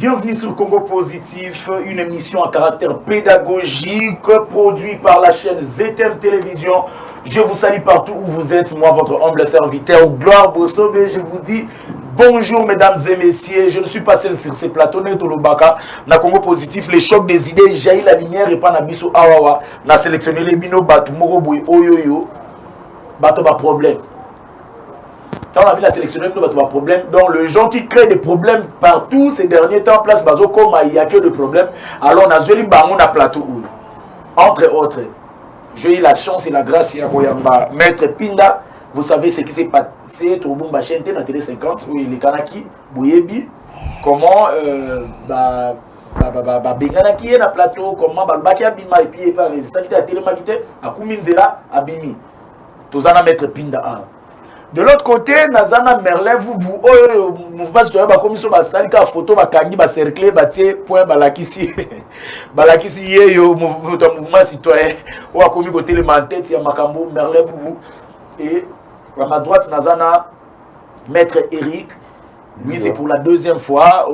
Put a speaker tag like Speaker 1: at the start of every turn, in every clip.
Speaker 1: Bienvenue sur Congo Positif, une émission à caractère pédagogique produite par la chaîne ZTM Télévision. Je vous salue partout où vous êtes, moi votre humble serviteur Gloire Bosso, et je vous dis bonjour mesdames et messieurs. Je ne suis pas seul sur ces plateaux, Netolobaka, na Congo Positif, les chocs des idées, jaillit la lumière et pas na biso awawa, na sélectionné les bino batu moroboui oyoyo, bato ba problème. Quand on a vu la sélectionner, nous avons un problème. Donc, les gens qui créent des problèmes partout ces derniers temps, place bazo, comme il n'y a que des problèmes, alors on a joué un plateau. Entre autres, j'ai eu la chance et la grâce de Maître Pinda. Vous savez ce qui s'est passé au Bumba Chente, dans Télé 50, où il est Kanaki, Bouyebi, comment Benganaki est dans le plateau, comment Baki Abima, et puis il pas résistant, qui a télémakité, à Kouminzela, Abimi. Tous en Maître Pinda. De l'autre côté, Nazana Merlin, vous, mouvement citoyen, comme ils ont salika photo, bakangi, cercle, batie, point, balakisi, balakisi, yo, mouvement citoyen, ou a commis côté le mantet, il y a Makambo, Merlin, vous, et à ma droite, Nazana, Maître Eric, lui, c'est pour la deuxième fois,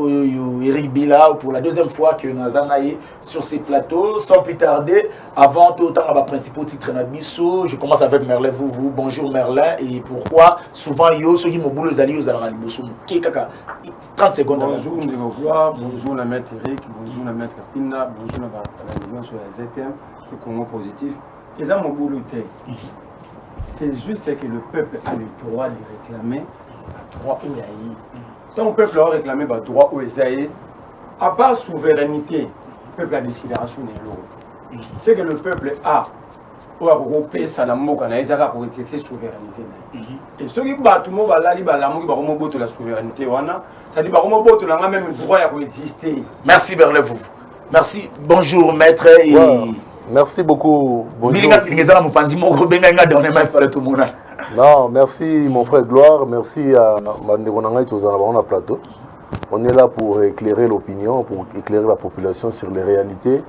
Speaker 1: Eric Bila, pour la deuxième fois que Nazana est sur ces plateaux. Sans plus tarder, avant tout autant à principaux titres Nabiso, je commence avec Merlin. Vous, bonjour Merlin. Et pourquoi souvent, yo, ceux qui m'ont boulé les alliés, ils ont 30 secondes.
Speaker 2: Bonjour, bonjour la Maître Eric, bonjour la Maître Pina, bonjour la réunion sur la ZTM, le Congo Positif. Et ça, mon boulot, c'est juste que le peuple a le droit de réclamer le droit où il y a eu. Tant le peuple a réclamé le droit où il y a eu, à part souveraineté, le peuple a décidé à assumer l'eau. C'est que le peuple a européen, ça n'a pas de souveraineté. Et ceux qui battent tout le monde, la souveraineté, ça dit que la même droit d'exister.
Speaker 1: Merci Berlin, vous. Merci. Bonjour maître. Et...
Speaker 3: Wow. Merci beaucoup. Bonjour. Non, merci mon frère Gloire, merci à Mandégonanga et tous en plateau. On est là pour éclairer l'opinion, pour éclairer la population sur les réalités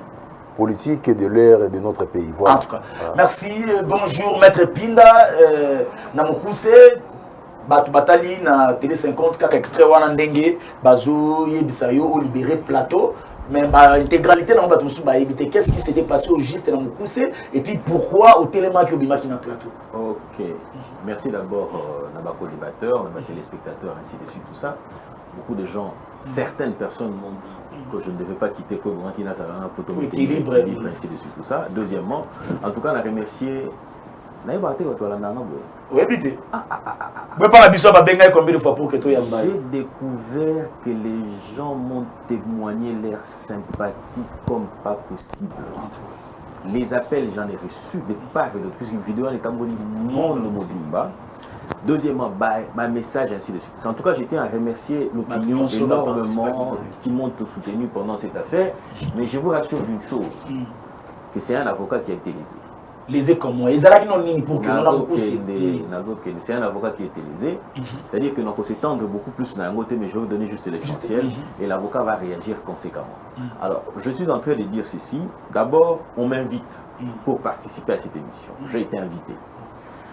Speaker 3: politiques et de l'ère et de notre pays. Voilà.
Speaker 1: En tout cas, merci. Bonjour Maître Pinda. Namokuse, Batali, na Télé 50, kaka extrait wana ndenge, bazo yebisayo au libéré plateau. Mais l'intégralité, qu'est-ce qui s'était passé au juste dans Mokuse et puis pourquoi au télémarque au Bimaki dans le plateau.
Speaker 4: Ok, merci d'abord à nos débatteurs, à nos téléspectateurs, ainsi de suite, tout ça. Beaucoup de gens, certaines personnes m'ont dit que je ne devais pas quitter pour moi qui n'a pas un poteau équilibre, ainsi de suite, tout ça. Deuxièmement, en tout cas, on a remercié.
Speaker 1: Oui, bité. Mais pas la biso va benga combien de fois pour que toi yamba.
Speaker 4: J'ai découvert que les gens m'ont témoigné leur sympathie comme pas possible. Les appels, j'en ai reçu de part et d'autre, puisqu'une vidéo est en monde Mobimba. Deuxièmement, ma message, ainsi de suite. En tout cas, je tiens à remercier l'opinion énormément qui m'ont soutenu pendant cette affaire. Mais je vous rassure d'une chose, que c'est un avocat qui a été lésé.
Speaker 1: Lésé comme moi. Ils allaient non pour que nous
Speaker 4: c'est un avocat qui a été lésé. C'est-à-dire que nous allons s'étendre beaucoup plus dans la côté, mais je vais vous donner juste l'essentiel et l'avocat va réagir conséquemment. Alors, je suis en train de dire ceci. D'abord, on m'invite pour participer à cette émission. J'ai été invité.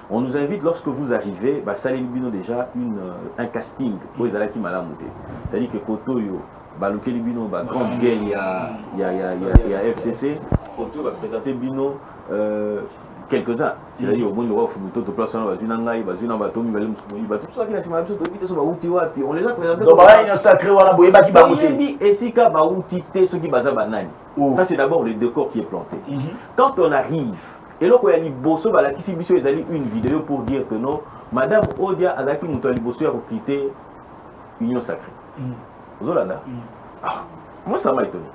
Speaker 4: On nous invite lorsque vous arrivez, Salé Libino déjà un casting pour les qui malamouté. C'est-à-dire que Kotoyo, Balouké Libino, Grande Gueule, il y a FCC, Koto va présenter Bino. Quelques-uns, c'est-à-dire au moins le roi Fubuto de place on les a présentés.
Speaker 1: Donc il sacré wana boyeba ki bamuté.
Speaker 4: Et si ka bautité ceux qui baza banani. Ça c'est d'abord le décor qui est planté. Quand on arrive et là quand il y a Bosso balakisi biso ezali une vidéo pour dire que non madame Odia Azaki Mutali Bosso a quitté Union Sacrée. Zolanda. Moi ça m'a étonné.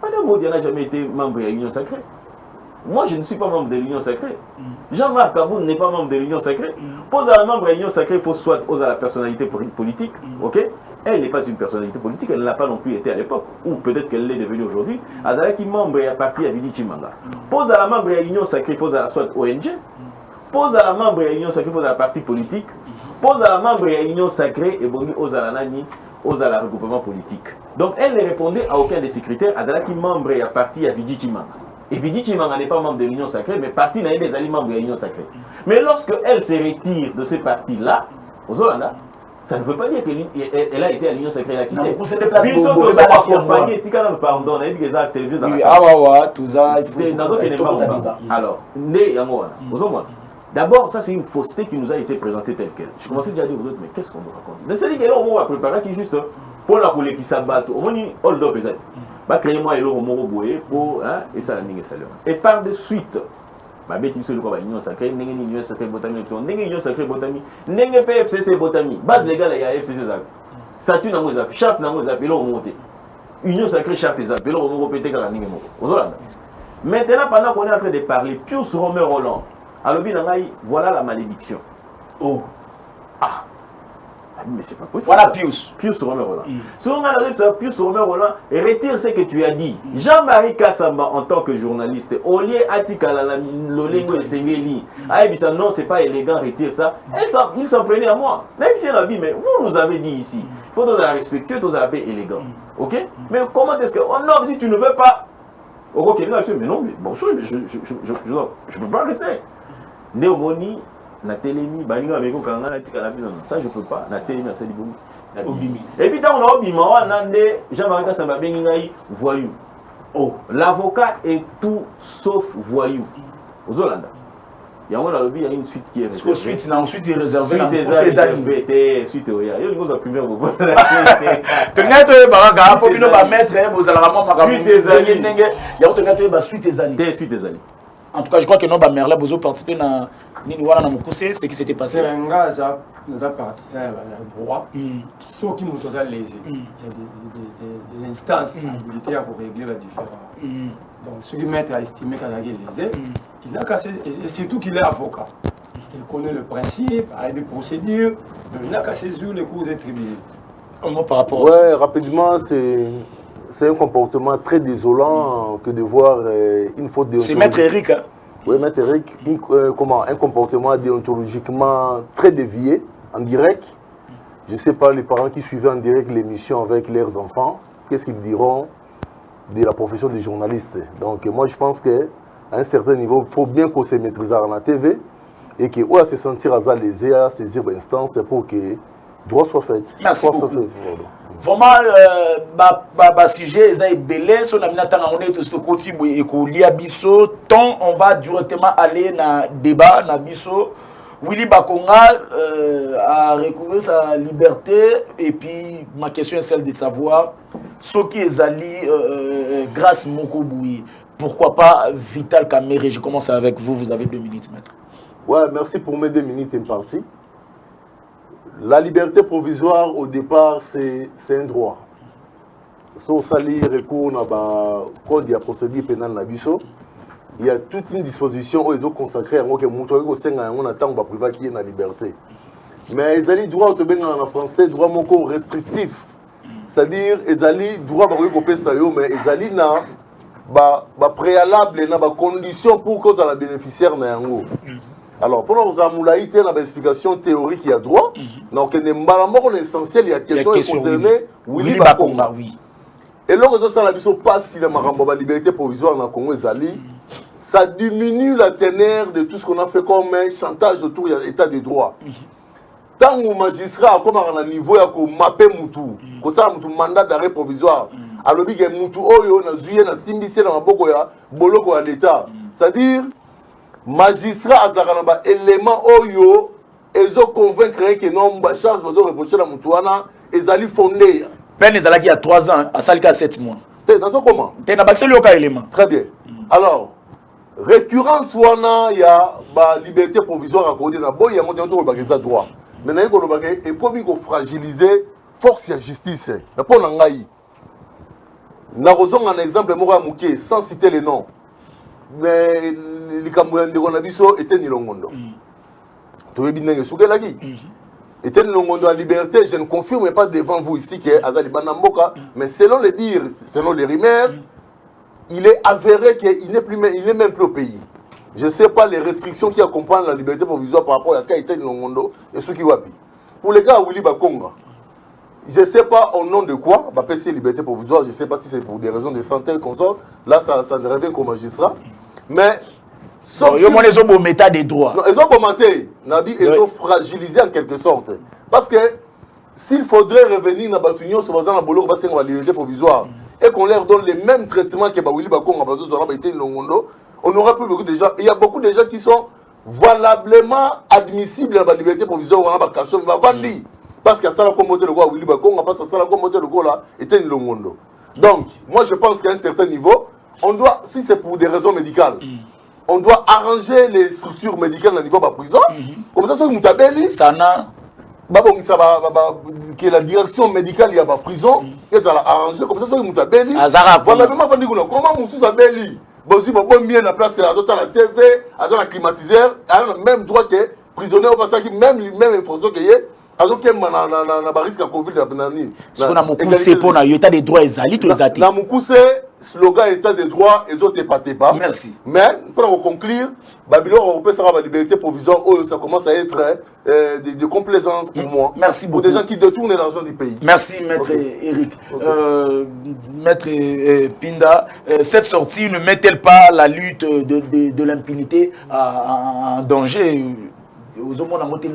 Speaker 4: Madame Odia n'a jamais été membre de l'Union Sacrée. Moi, je ne suis pas membre de l'Union Sacrée. Jean-Marc Kaboun n'est pas membre de l'Union Sacrée. Pose à la membre de l'Union Sacrée, il faut soit à la personnalité politique, ok? Elle n'est pas une personnalité politique, elle ne l'a pas non plus été à l'époque, ou peut-être qu'elle l'est devenue aujourd'hui. Azala qui membre est parti à Vidi Chimanga. Pose à la membre de l'Union Sacrée, il faut à la soit ONG. Pose à la membre de l'Union Sacrée, il faut à la parti politique. Pose à la membre de l'Union Sacrée, et bon, aux à la nani, aux à la regroupement politique. Donc elle ne répondait à aucun des ces critères. Azala qui membre est parti à Vidi Chimanga. Et Vidi Chimanga n'est pas membre de l'Union Sacrée, mais parti n'a des membres de l'Union Sacrée. Mais lorsque elle se retire de ce parti-là, aux Hollanda, Ça ne veut pas dire qu'elle a été à l'Union sacrée, elle a quitté.
Speaker 1: Non, pour se déplacer,
Speaker 4: Ils sont tous accompagnés, pardon, on a dit que ça, télévision.
Speaker 1: Tout ça, il faut.
Speaker 4: Alors, d'abord, ça c'est une fausseté qui nous a été présentée telle qu'elle. Je commençais déjà à dire aux autres, mais qu'est-ce qu'on nous raconte? Mais c'est dit que là, on va préparer qui juste pour la poulet qui s'abattent. On dit, hold up, exact. Bah, créez-moi et l'eau, on va pour, et ça, et par de suite, ma bête, il se le voit, union sacrée, n'union sacrée botami, n'union sacrée botami, n'union PFCC botami, base légale, il y a FCC zap. Statut dans nos appuis, charte dans nos appuis, là, on monte. Union sacrée, charte des appuis, là, on va répéter quand la n'union. Maintenant, pendant qu'on est en train de parler, Pius Romain Roland, alors, voilà la malédiction.
Speaker 1: Oh.
Speaker 4: Ah. Mais c'est pas possible.
Speaker 1: Voilà Pius.
Speaker 4: Pius Romain Roland. Si on arrive à Pius Romain Roland, retire ce que tu as dit. Jean-Marie Kassamba, en tant que journaliste, au lieu Atikala, l'Olengo et Sengeli, non, c'est pas élégant, retire ça. Il s'en prenait à moi. Même si elle a dit, mais vous nous avez dit ici, il faut nous respecter, nous la paix élégant. Ok? Mais comment est-ce que. Oh non, si tu ne veux pas. Ok, mais non, mais bon, je ne peux pas rester. Néomoni, na télémi, baninga avec Kanga, na tika la vie, ça je peux pas, na télémi, na séliboumi. Et puis quand on a obima, on a Jean-Marie Kassamba Bengingaï, voyou. Oh, l'avocat est tout sauf voyou. Aux Hollandais. Il y a une suite qui est réservée.
Speaker 1: Suite, ensuite, il est réservé
Speaker 4: pour ses amis. Suite, il y a une chose première.
Speaker 1: Tu n'as pas pour nous mettre, vous allez vraiment suite des amis. Il y a suite des amis.
Speaker 4: Suite des amis.
Speaker 1: En tout cas, je crois que nos Merla Bozo participé à ce qui s'était passé.
Speaker 2: C'est un gars, nous a participé à droit. Ceux qui nous ont lésés. Il y a des instances habilitées pour régler la différence. Donc, ce qui maître a estimé qu'il a lésé, il a cassé, et surtout qu'il est avocat. Il connaît le principe, les procédures, il n'a qu'à saisir les causes et tribunaux.
Speaker 1: Par rapport à
Speaker 3: ça. Rapidement, c'est un comportement très désolant que de voir une faute déontologique.
Speaker 1: C'est Maître Eric. Hein?
Speaker 3: Oui, Maître Eric, un comportement déontologiquement très dévié, en direct. Je ne sais pas, les parents qui suivaient en direct l'émission avec leurs enfants, qu'est-ce qu'ils diront de la profession de journaliste. Donc moi, je pense qu'à un certain niveau, il faut bien qu'on se maîtrise à la TV et qu'on va se sentir à l'aise, à saisir l'instance pour que le droit soit fait.
Speaker 1: Merci beaucoup. Vraiment, sujet est belé, son aminata on est tout côté et qu'on lit à biso, tant on va directement aller dans le débat, dans biso. Willy Bakonga a recouvert sa liberté et puis ma question est celle de savoir ce qui est allé grâce Moko Boui. Pourquoi pas Vital Kamere? Je commence avec vous, vous avez 2 minutes, maître.
Speaker 3: Ouais, merci pour mes 2 minutes imparties. La liberté provisoire, au départ, c'est un droit. Si on s'allie recours dans le code de procédure pénale, il y a toute une disposition où ils ont consacré à moi que mon toit on attend que privé qui est la liberté. Mais ils ont droit en français, droit restrictif. C'est-à-dire, ils ont droit à mais ils ont préalable, des conditions pour que les bénéficiaires alors, pour nous avoir une explication théorique, il y a droit. Donc, l'essentiel, il y a question concernée Willy Bakonga. Et là, quand on passe si la liberté provisoire dans le Congo, ça diminue la teneur de tout ce qu'on a fait comme un chantage autour de l'état des droits. Tant que magistrat, comme à un niveau, il y a mappé Moutou, comme ça, un mandat d'arrêt provisoire. Alors, il y a Moutou, Oyo, Nazuye, Nasimbissé, Nabokoya, Boloko à l'État. C'est-à-dire, magistrat azakanaba élément oyo ezo convaincre que non ba charge bazo reprocher la mutuana ezali fondé
Speaker 1: peine ezalaki à 3 ans à salika 7 mois
Speaker 3: dans ce comment
Speaker 1: t'es na baxeli oka élément
Speaker 3: très bien alors récurrence wana ya ba liberté provisoire accordée na boy ya moto ba keza droit maintenant ko lobaka et pour ko fragiliser force ya justice na pona ngai na kozonga un exemple moko ya mukie sans citer les noms mais les Camerounais de Nabiso étaient Nilongondo. Tu veux bien que Sougelagi était Nilongondo en liberté. Je ne confirme pas devant vous ici que Azali Banamboka, mais selon les dires, selon les rumeurs, il est avéré qu'il n'est même plus au pays. Je ne sais pas les restrictions qui accompagnent la liberté provisoire par rapport à Kaïté Nilongondo et ceux qui wapi. Pour les gars, Willy Bakonga, je ne sais pas au nom de quoi, PC liberté provisoire, je ne sais pas si c'est pour des raisons de santé qu'on sort. Là, ça ne revient qu'au magistrat. Mais
Speaker 1: ils ont méta des droits.
Speaker 3: Non, ils ont commenté, ils ont fragilisé en quelque sorte. Parce que s'il faudrait revenir dans Batunion, sur la Bolo, la liberté provisoire, et qu'on leur donne les mêmes traitements que Willy Bakong, on aura plus beaucoup de gens. Il y a beaucoup de gens qui sont valablement admissibles dans la liberté provisoire ou dans la cachot, mais vandi. Parce qu'il y a ça comme le roi Willy Bakong, parce qu'il y a ça comme le roi là, était une longue. Donc, moi je pense qu'à un certain niveau, on doit, si c'est pour des raisons médicales, on doit arranger les structures médicales dans le niveau de la prison. Comme ça, ça n'a que la direction médicale il y a la prison, et ça l'a arrangé. Comme ça, voilà, comment Moussou Sabeli, si bon bien la place, la TV, la climatiseur, a le même droit que prisonnier au passage, même information qu'il y a. Alors que na risque à Covid
Speaker 1: ce qu'on a beaucoup c'est pour l'état des droits ezali to ezati
Speaker 3: na mukuse slogan état des droits et autres pas.
Speaker 1: Merci.
Speaker 3: Mais pour conclure, Babylone européen sera la liberté provisoire, ça commence à être de complaisance pour moi.
Speaker 1: Merci beaucoup.
Speaker 3: Pour des gens qui détournent l'argent du pays.
Speaker 1: Merci maître Eric. Maître Pinda, cette sortie ne met-elle pas la lutte de l'impunité en danger aux hommes en montée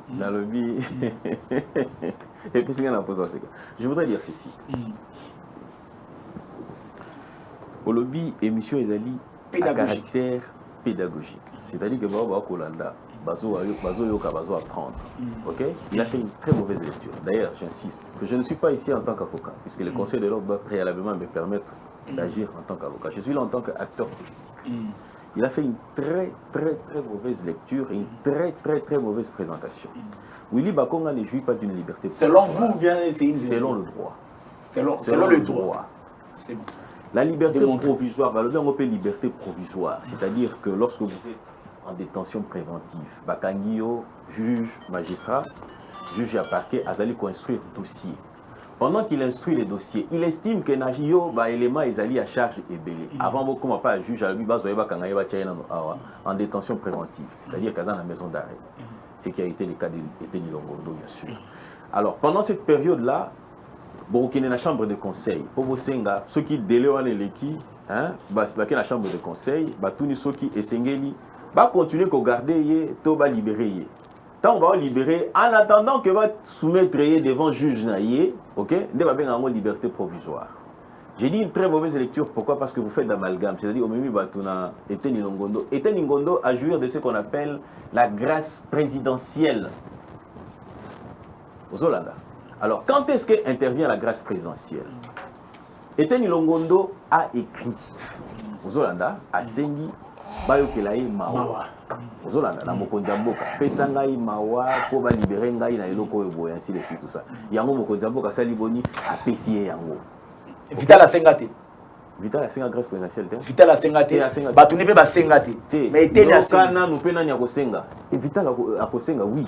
Speaker 4: dans le but. Et puis, je voudrais dire ceci. Au lobby, émission est à caractère pédagogique. C'est-à-dire que Kolanda, apprendre. Ok? Il a fait une très mauvaise lecture. D'ailleurs, j'insiste que je ne suis pas ici en tant qu'avocat, puisque le Conseil de l'ordre doit préalablement me permettre d'agir en tant qu'avocat. Je suis là en tant qu'acteur politique. Il a fait une très mauvaise lecture et une très mauvaise présentation. Willy Bakonga ne jouit pas d'une liberté
Speaker 1: selon vous, bien c'est
Speaker 4: selon le droit.
Speaker 1: Selon le droit.
Speaker 4: C'est bon. La liberté provisoire, on appelle liberté provisoire, c'est-à-dire que lorsque vous êtes en détention préventive, Bakangio, juge, magistrat, juge à parquet, Azali construire dossier. Pendant qu'il instruit les dossiers, il estime que Najio, élément, ils allaient à charge et belé. Avant, comment pas juge à lui, en détention préventive, c'est-à-dire qu'à la maison d'arrêt. Ce qui a été le cas d'Eteni Longondo, bien sûr. Alors, pendant cette période-là, il y a la chambre de conseil. Pour vous, ceux qui déléguent les qui, la chambre de conseil, tous ceux qui essayent, continuer à garder, tout va libérer. Tant on va libérer, en attendant que va soumettre devant juge naïe, ok, il va bien avoir liberté provisoire. J'ai dit une très mauvaise lecture, pourquoi? Parce que vous faites d'amalgame, c'est-à-dire au même Batuna, Eteni Longondo. Eteni Longondo a joué de ce qu'on appelle la grâce présidentielle aux Hollanda. Alors, quand est-ce qu'intervient la grâce présidentielle? Eteni Longondo a écrit aux Hollanda, à Sengi, Bayokelae Mawa. Aux Hollanda, dans Mokonjamboka, Pesangai Mawa, pour libérer Ngai, na eloko ebo, ainsi de suite, tout ça. Yango Mokonjamboka, Saliboni, a Pessie Yango.
Speaker 1: Vital a Sengate.
Speaker 4: Vital a Senga grâce présidentielle.
Speaker 1: Vital a Sengate. Batuni peut pas Sengate.
Speaker 4: Mais Eteni a Senga. Nous penons à Senga. Et Vital a Senga, oui.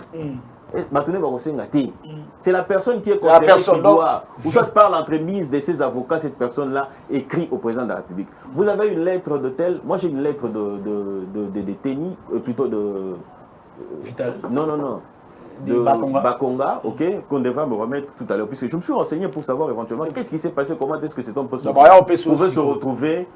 Speaker 4: C'est la personne qui est concernée qui doit, ou soit par l'entremise de ses avocats, cette personne-là écrit au président de la République. Vous avez une lettre de tel, moi j'ai une lettre de Teni, plutôt de...
Speaker 1: Vital.
Speaker 4: Non. De Bakonga, ok, qu'on devra me remettre tout à l'heure. Puisque je me suis renseigné pour savoir éventuellement qu'est-ce qui s'est passé, comment est-ce que cet homme peut se retrouver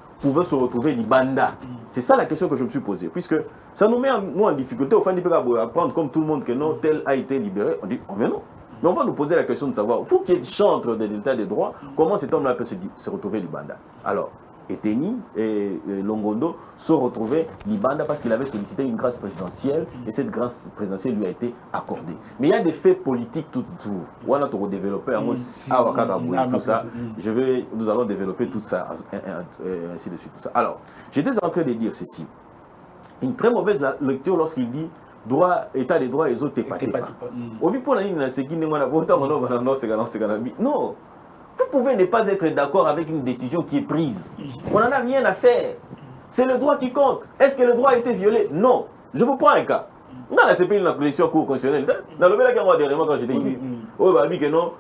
Speaker 4: Libanda. C'est ça la question que je me suis posée. Puisque ça nous met nous en difficulté, au fin de apprendre comme tout le monde que non, tel a été libéré. On dit, oh mais non. Mais on va nous poser la question de savoir, il faut qu'il y ait des chantres de l'état des droits, comment cet homme-là peut se retrouver Libanda. Alors, Eteni et Longondo sont retrouvés Libanda parce qu'il avait sollicité une grâce présidentielle et cette grâce présidentielle lui a été accordée. Mais il y a des faits politiques tout autour. On a tout développé, tout ça. Nous allons développer tout ça, ainsi de suite. Tout ça. Alors, j'étais en train de dire ceci. Une très mauvaise lecture lorsqu'il dit droit, état des droits et autres, non. Vous pouvez ne pas être d'accord avec une décision qui est prise. On n'en a rien à faire. C'est le droit qui compte. Est-ce que le droit a été violé? Non. Je vous prends un cas. Dans la CPI, la position cour constitutionnelle, dans le cas dernièrement quand j'étais ici, oh, bah, que non,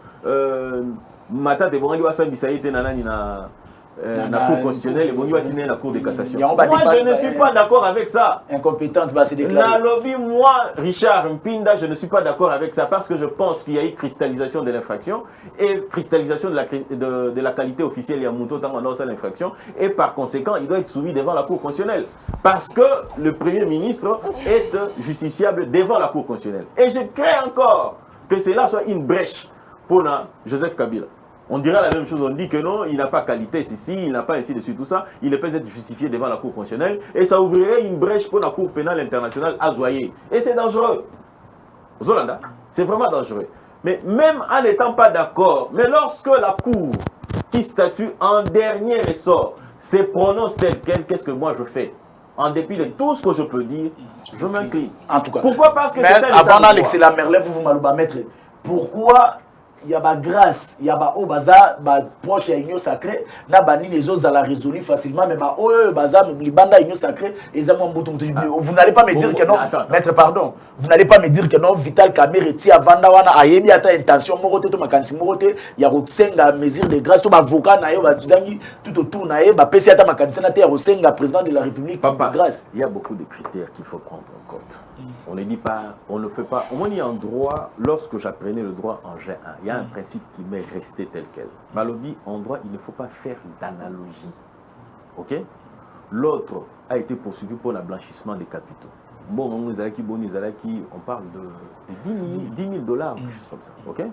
Speaker 4: ma tante est bon, ça a été la cour constitutionnelle et la cour de cassation. Moi, je ne suis pas d'accord avec ça.
Speaker 1: Incompétente va se déclarer.
Speaker 4: Moi, Richard Mpinda, je ne suis pas d'accord avec ça parce que je pense qu'il y a eu cristallisation de l'infraction et cristallisation de la qualité officielle. Il y a Mouto dans l'infraction et par conséquent, il doit être soumis devant la cour constitutionnelle parce que le Premier ministre est justiciable devant la cour constitutionnelle. Et je crains encore que cela soit une brèche pour Joseph Kabila. On dirait la même chose, on dit que non, il n'a pas qualité ceci, il n'a pas ainsi de suite, tout ça, il ne peut être justifié devant la Cour constitutionnelle et ça ouvrirait une brèche pour la Cour pénale internationale à Zoyer. Et c'est dangereux. Zolanda, c'est vraiment dangereux. Mais même en n'étant pas d'accord, mais lorsque la Cour qui statue en dernier ressort se prononce tel quel, qu'est-ce que moi je fais? En dépit de tout ce que je peux dire, je m'incline.
Speaker 1: En tout cas.
Speaker 4: Pourquoi? Parce que
Speaker 1: mais
Speaker 4: c'est
Speaker 1: avant d'Alex la Merlin, vous m'allez mettre. Pourquoi il y a ma grâce, il y a ma au bazar, ma proche à l'union sacrée, n'a bani les autres à la résolu facilement, mais ma au bazar, mais libanda l'union sacrée, et ça mon bouton. Vous n'allez pas me dire que non, maître, pardon, vous n'allez pas me dire que non, Vital Kamerhe ti avanda wana ayebi ata intention morote to makansi morote, ya rosenga mesure de grâce to ba avocat na yo ba tuzangi tout autour na yo ba pesi ata makansi na te ya rosenga président de la République.
Speaker 4: Papa, grâce. Il y a beaucoup de critères qu'il faut prendre en compte. On ne dit pas, on ne fait pas. On est en droit, lorsque j'apprenais le droit en G1, il y a un principe qui m'est resté tel quel. Malodi, en droit, il ne faut pas faire d'analogie. Ok? L'autre a été poursuivi pour l'ablanchissement des capitaux. Bon, on parle de 10 000 dollars, quelque chose comme ça. Ok?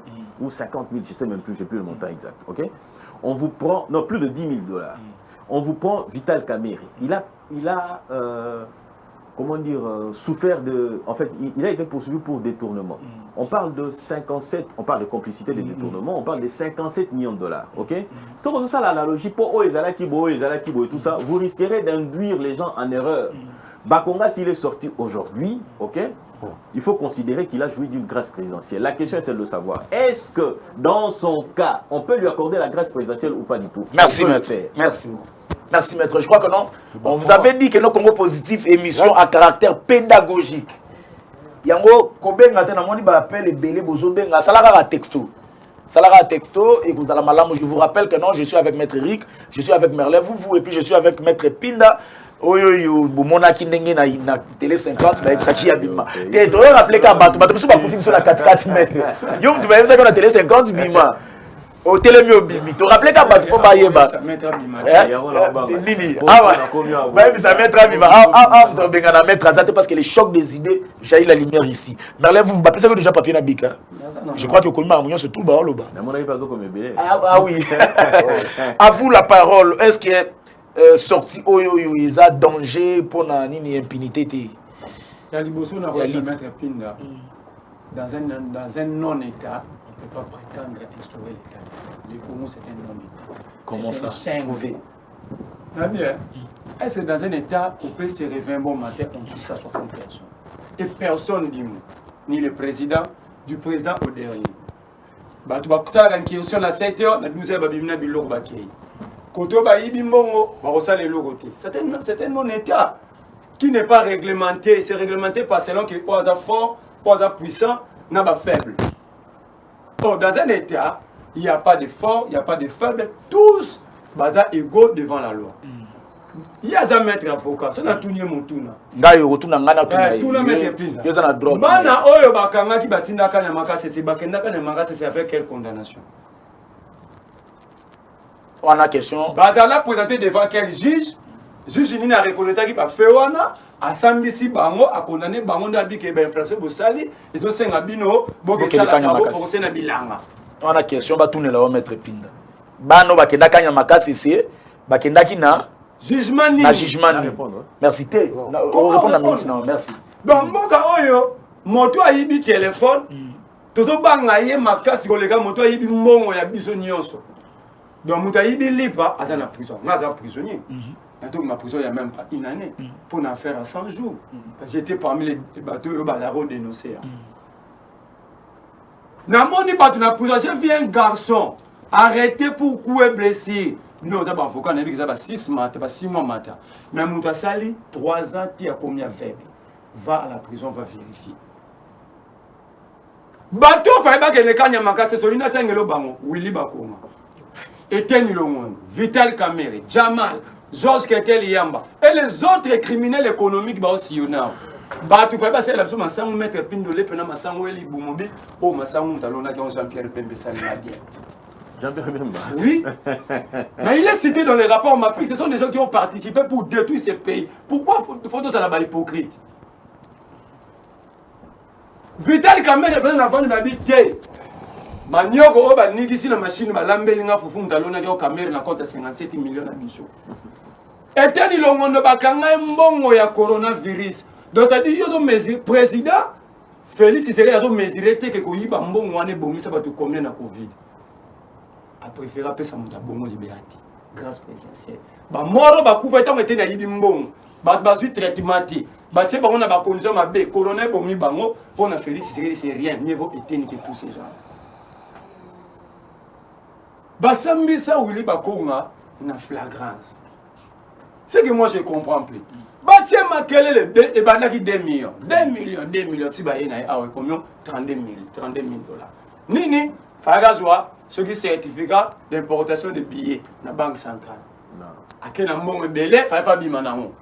Speaker 4: Ou 50 000, je ne sais même plus, je n'ai plus le montant exact. Ok? On vous prend, non, plus de 10 000 dollars. On vous prend Vital Kamerhe. Il a comment dire, souffert de... En fait, il a été poursuivi pour détournement. On parle de 57, on parle de complicité de détournement, on parle de 57 millions de dollars, ok? C'est comme ça l'analogie pour Oezalakibo et tout ça, vous risquerez d'induire les gens en erreur. Bakonga, s'il est sorti aujourd'hui, ok? Il faut considérer qu'il a joui d'une grâce présidentielle. La question est celle de savoir, est-ce que dans son cas, on peut lui accorder la grâce présidentielle ou pas du tout?
Speaker 1: Merci, maître. Merci beaucoup. Merci, maître. Je crois que non. On vous avait dit que nos Congo Positif, émission à caractère pédagogique. Yango, Kobenga, tenamoni, ba appel et belé, bozo benga, salara texto. Salara texto, et vous allez malam. Je vous rappelle que non, je suis avec maître Eric, je suis avec Merlin, vous, et puis je suis avec maître Pinda. Oyo, Boumona Kindenge na télé 50, bah, ça qui a bima. Tu dois rappeler qu'à Batou, Batou, tu vas sur la 4-4 mètres. Yo, tu vas dire ça qu'on a télé 50, bima. Au télé au bimi, tu rappelles qu'à Batou pour Bayeba. Lili, mais ça mettra bima. Tu vas mettre à parce que les chocs des idées jaillit la lumière ici. Merlin, vous appelez ça que déjà papier na bika. Je crois que vous connaissez Marmounion sur tout le bas là-bas. Ah oui. À vous la parole. Est-ce que sorti Oyo ils a danger pour la impunité? Il
Speaker 2: y a liboso na mettre Pinda dans un non-état. On ne peut pas prétendre instaurer l'État. Le Congo, c'est un non-État.
Speaker 1: Comment ça? Prouver.
Speaker 2: Bien. Est-ce que dans un État, on peut se réveiller un bon matin, on tue 160 personnes? Et personne dit, ni le président, du président au dernier. Tu vas faire une question à 7h, à 12h, tu vas faire bakei. Quand tu vas faire bimbongo, tu vas faire c'est un non-État qui n'est pas réglementé. C'est réglementé par selon que pas fort, pas puissant, n'a pas faible. Or, dans un État, il n'y a pas de fort, il n'y a pas de faible, tous sont égaux devant la loi. Il y a un maître avocat, ça n'a tout nié mon touna.
Speaker 1: Ngayo rotuna ngana tuna.
Speaker 2: Touna maître pinda.
Speaker 1: Yo zana droit.
Speaker 2: Mana oyo bakanga ki batinda kana makase c'est bakenda kana makase c'est avec quelle condamnation?
Speaker 1: On a question.
Speaker 2: Bazala présenté devant quel juge? Juge ni na reconnaître ki ba fait wana. Asambisi bango a condamné bango ndabi ke ba infraction bosali ezo senga bino bokesala kabo bokosena bilanga.
Speaker 1: On a question ba tourner la maître Pinda. Bano bakenda kanya makasi c'est bakenda ki na
Speaker 2: jugement ni.
Speaker 1: Na jugement ni. Merci te. On répond à maintenant, merci.
Speaker 2: Donc mboka oyo moto ayibi téléphone tozo banga ye makasi kolega moto ayibi mbongo ya biso nyonso. Donc moto ayibi lipa azana prison. Ngaza prisonnier. Donc ma prison il n'y a même pas une année pour en faire à 100 jours. J'étais parmi les bateaux au Balaro dénoncés. Namoni bateau na prison, j'ai vu un garçon arrêté pour coup et blessé. Non, d'abord avocat n'a dit que ça va 6 mois matin. Mais Mouta Sali 3 ans tu as combien faible. Va à la prison, va vérifier. Bateau fallait pas que les kanya makase solina tengelo bango, Willy Bakoma. Etienne Lomon, Vital Kamerhe, Jamal Georges Ketel Yamba et les autres criminels économiques aussi yona. Bah tu peux pas c'est la personne masango mettre pindolé pena masango eli bumobi oh masango talona qui Jean-Pierre Pembe ça l'a bien.
Speaker 4: Jean-Pierre Pembe.
Speaker 2: Oui. Mais il est cité dans les rapports MAPI, ce sont des gens qui ont participé pour détruire ces pays. Pourquoi faut-on ça la hypocrite? Vital Kamere ben avant m'a dit té. Manioko ba nigisi na machine ba lambeli nga fufu mtalona yo Kamere na compte 57 millions na biso. Etani longondo bakanga mbongo ya coronavirus. Donc ça dit yo mesure président Félix Tshisekedi a mesuré que koyiba mbongo wane bongisa batu combien na Covid. A préféré appeler ça muta bongo liberté grâce présidentielle. Ba moro ba kufa etango etena yibi mbongo. Ba bazu traitement ti. Ba tse bango na ba condition mabe corona bomi bango pona Félix Tshisekedi c'est rien, mieux vaut éteindre que tous ces gens. Ba sambisa wili ba konga na flagrance. C'est que moi je comprends plus. Batie makelele et bandaki 2 millions. 2 millions si ba yena awe combien 32 000 $. Nini fagazwa ce qui certificat d'importation de billets na banque centrale. Non. Akena mbongo belé fa pas bima nango.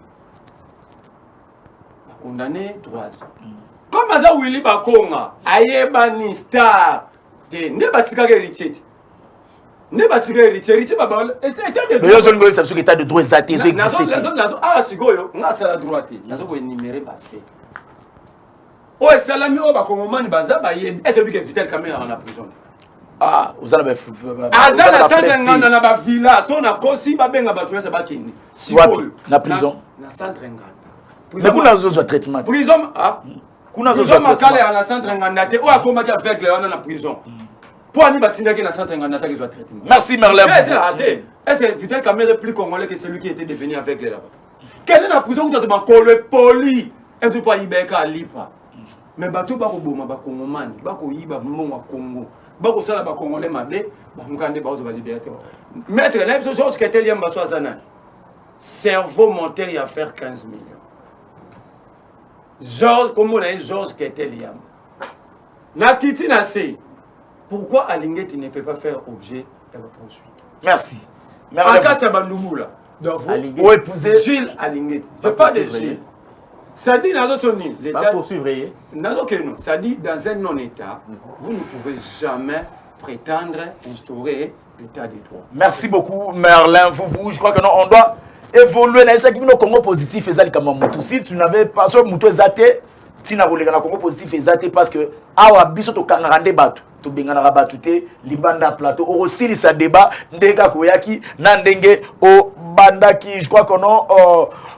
Speaker 2: Condamné 3 ans. Comme ça Willy Bakonga ayeba ni star de ne batika héritier. Ne batika héritier baba
Speaker 1: mais yo zone goyo sabso état de droit zaté zo existé.
Speaker 2: Ah sigoyo nga sala droit nazo ko énumérer ba fait. O salami o bakongomani baza ba yebi est-ce que Vital Kamere en prison?
Speaker 1: Ah, vous allez
Speaker 2: azana centre nganda na ba villa so na kosi ba benga ba jouer ça ba kini.
Speaker 1: Sigoyo na prison.
Speaker 2: Na centre nganda.
Speaker 1: Mais kuna zo traitement.
Speaker 2: Prison ah kuna zo traitement. Prison makale na centre nganda te o akoma ki avec le wana na prison. Pour ani batindaki na centre nganda ta ki zo traitement.
Speaker 1: Merci Merlin.
Speaker 2: Est-ce que Vital Kamere est plus congolais que celui qui était devenu avec les là-bas? Quel est la prison où tu as collé poli? Et tu pas ibeka lipa. Mais bateau ba ko boma ba kongomani, ba ko yiba mbongo Congo. Ba ko sala ba congolais mabe, ba ngande ba zo ba liberté. Maître là ce chose qui était lié mbaso azana. Cerveau monter à faire 15 millions. Georges comme on a Georges qui était lié. Na kiti na se. Pourquoi Alingeti ne peut pas faire objet de la poursuite?
Speaker 1: Merci.
Speaker 2: En cas c'est Bandoumoula. Donc
Speaker 1: vous épousez
Speaker 2: Gilles Alingeti. Je parle de Gilles. Ça dit dans notre niveau.
Speaker 4: Pas poursuivre.
Speaker 2: Ça dit dans un non-État, vous ne pouvez jamais prétendre instaurer l'État des droits.
Speaker 1: Merci beaucoup Merlin. Vous, je crois que non, on doit évoluer dans ce qui est Congo positif. Si tu n'avais pas ce mouton zaté, tu n'as pas Congo positif et zaté parce que awa biso to kangarande batu. To bengana rabatute libanda plateau aussi sa débat ndenga koyaki na ndenge o bandaki. Je crois que non